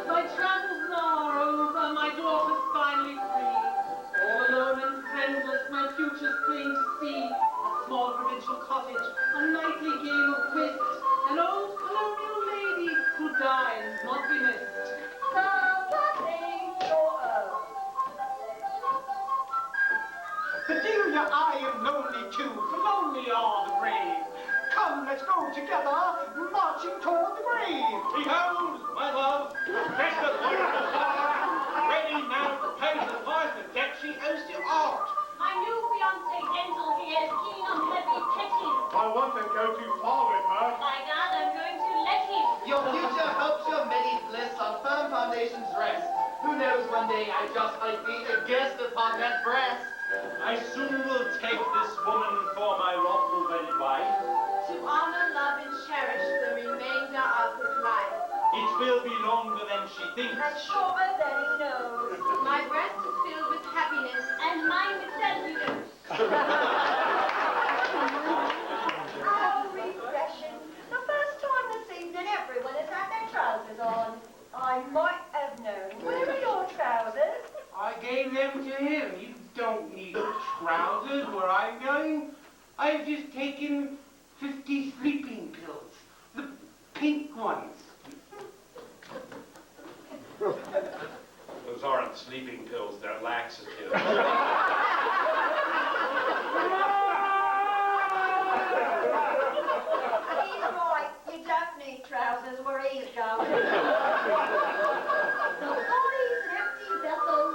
My travels now are over, my daughter's finally free. All alone and friendless, my future's plain to see. A small provincial cottage, a nightly game of whist, an old colonial lady who dines not be missed. Something your own. Bedelia, I am lonely too, for lonely are the brave. Come, let's go together, marching toward the grave. Behold, my love, dressed as wonderful fire, ready now to pay the wife the debt she owes to art. My new fiancé, Denzel, here is keen on heavy petting. I won't go too far with her. By God, I'm going to let him. Your future hopes, your many bliss on firm foundations rest. Who knows, one day I just might be a guest upon that breast. I soon will take this woman for my lawful wedded wife. To honor, love, and cherish the remainder of his life. It will be longer than she thinks. And surer than he knows. My breast is filled with happiness. And mine with cellulose. How refreshing. The first time this evening everyone has had their trousers on. I might have known. Where are your trousers? I gave them to him. You don't need trousers where I'm going. I've just taken 50 sleeping pills. The pink ones. Those aren't sleeping pills, they're laxatives. He's right. You don't need trousers where he's going. The body's an empty vessel,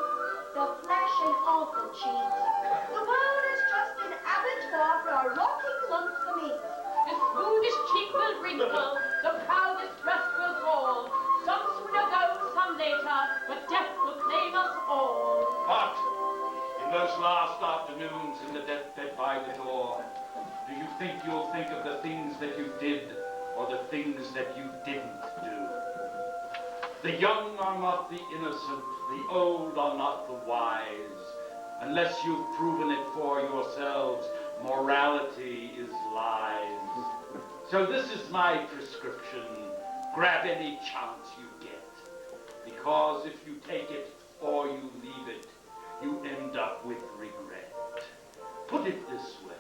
the flesh an awful cheat. The world is just an abattoir for a rotting lump of meat. The smoothest cheek will wrinkle, the proudest breast will fall. Some sooner go, some later, but death will claim us all. But in those last afternoons in the deathbed by the door, do you think you'll think of the things that you did or the things that you didn't do? The young are not the innocent, the old are not the wise. Unless you've proven it for yourselves, morality is lies. So this is my prescription. Grab any chance you get. Because if you take it or you leave it, you end up with regret. Put it this way.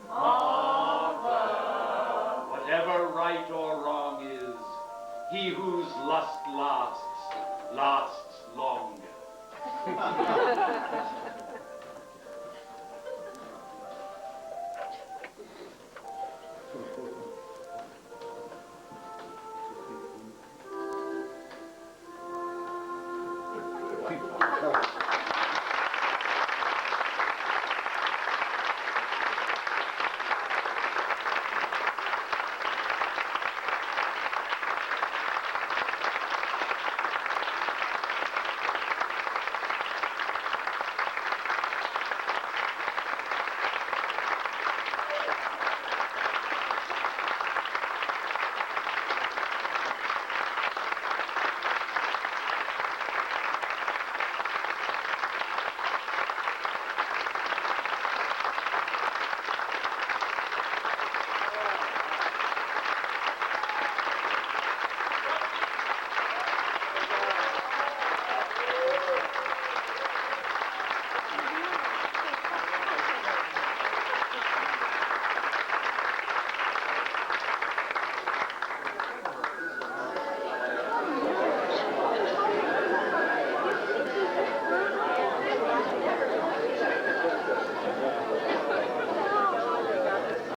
Arthur. Whatever right or wrong is, he whose lust lasts, lasts longer.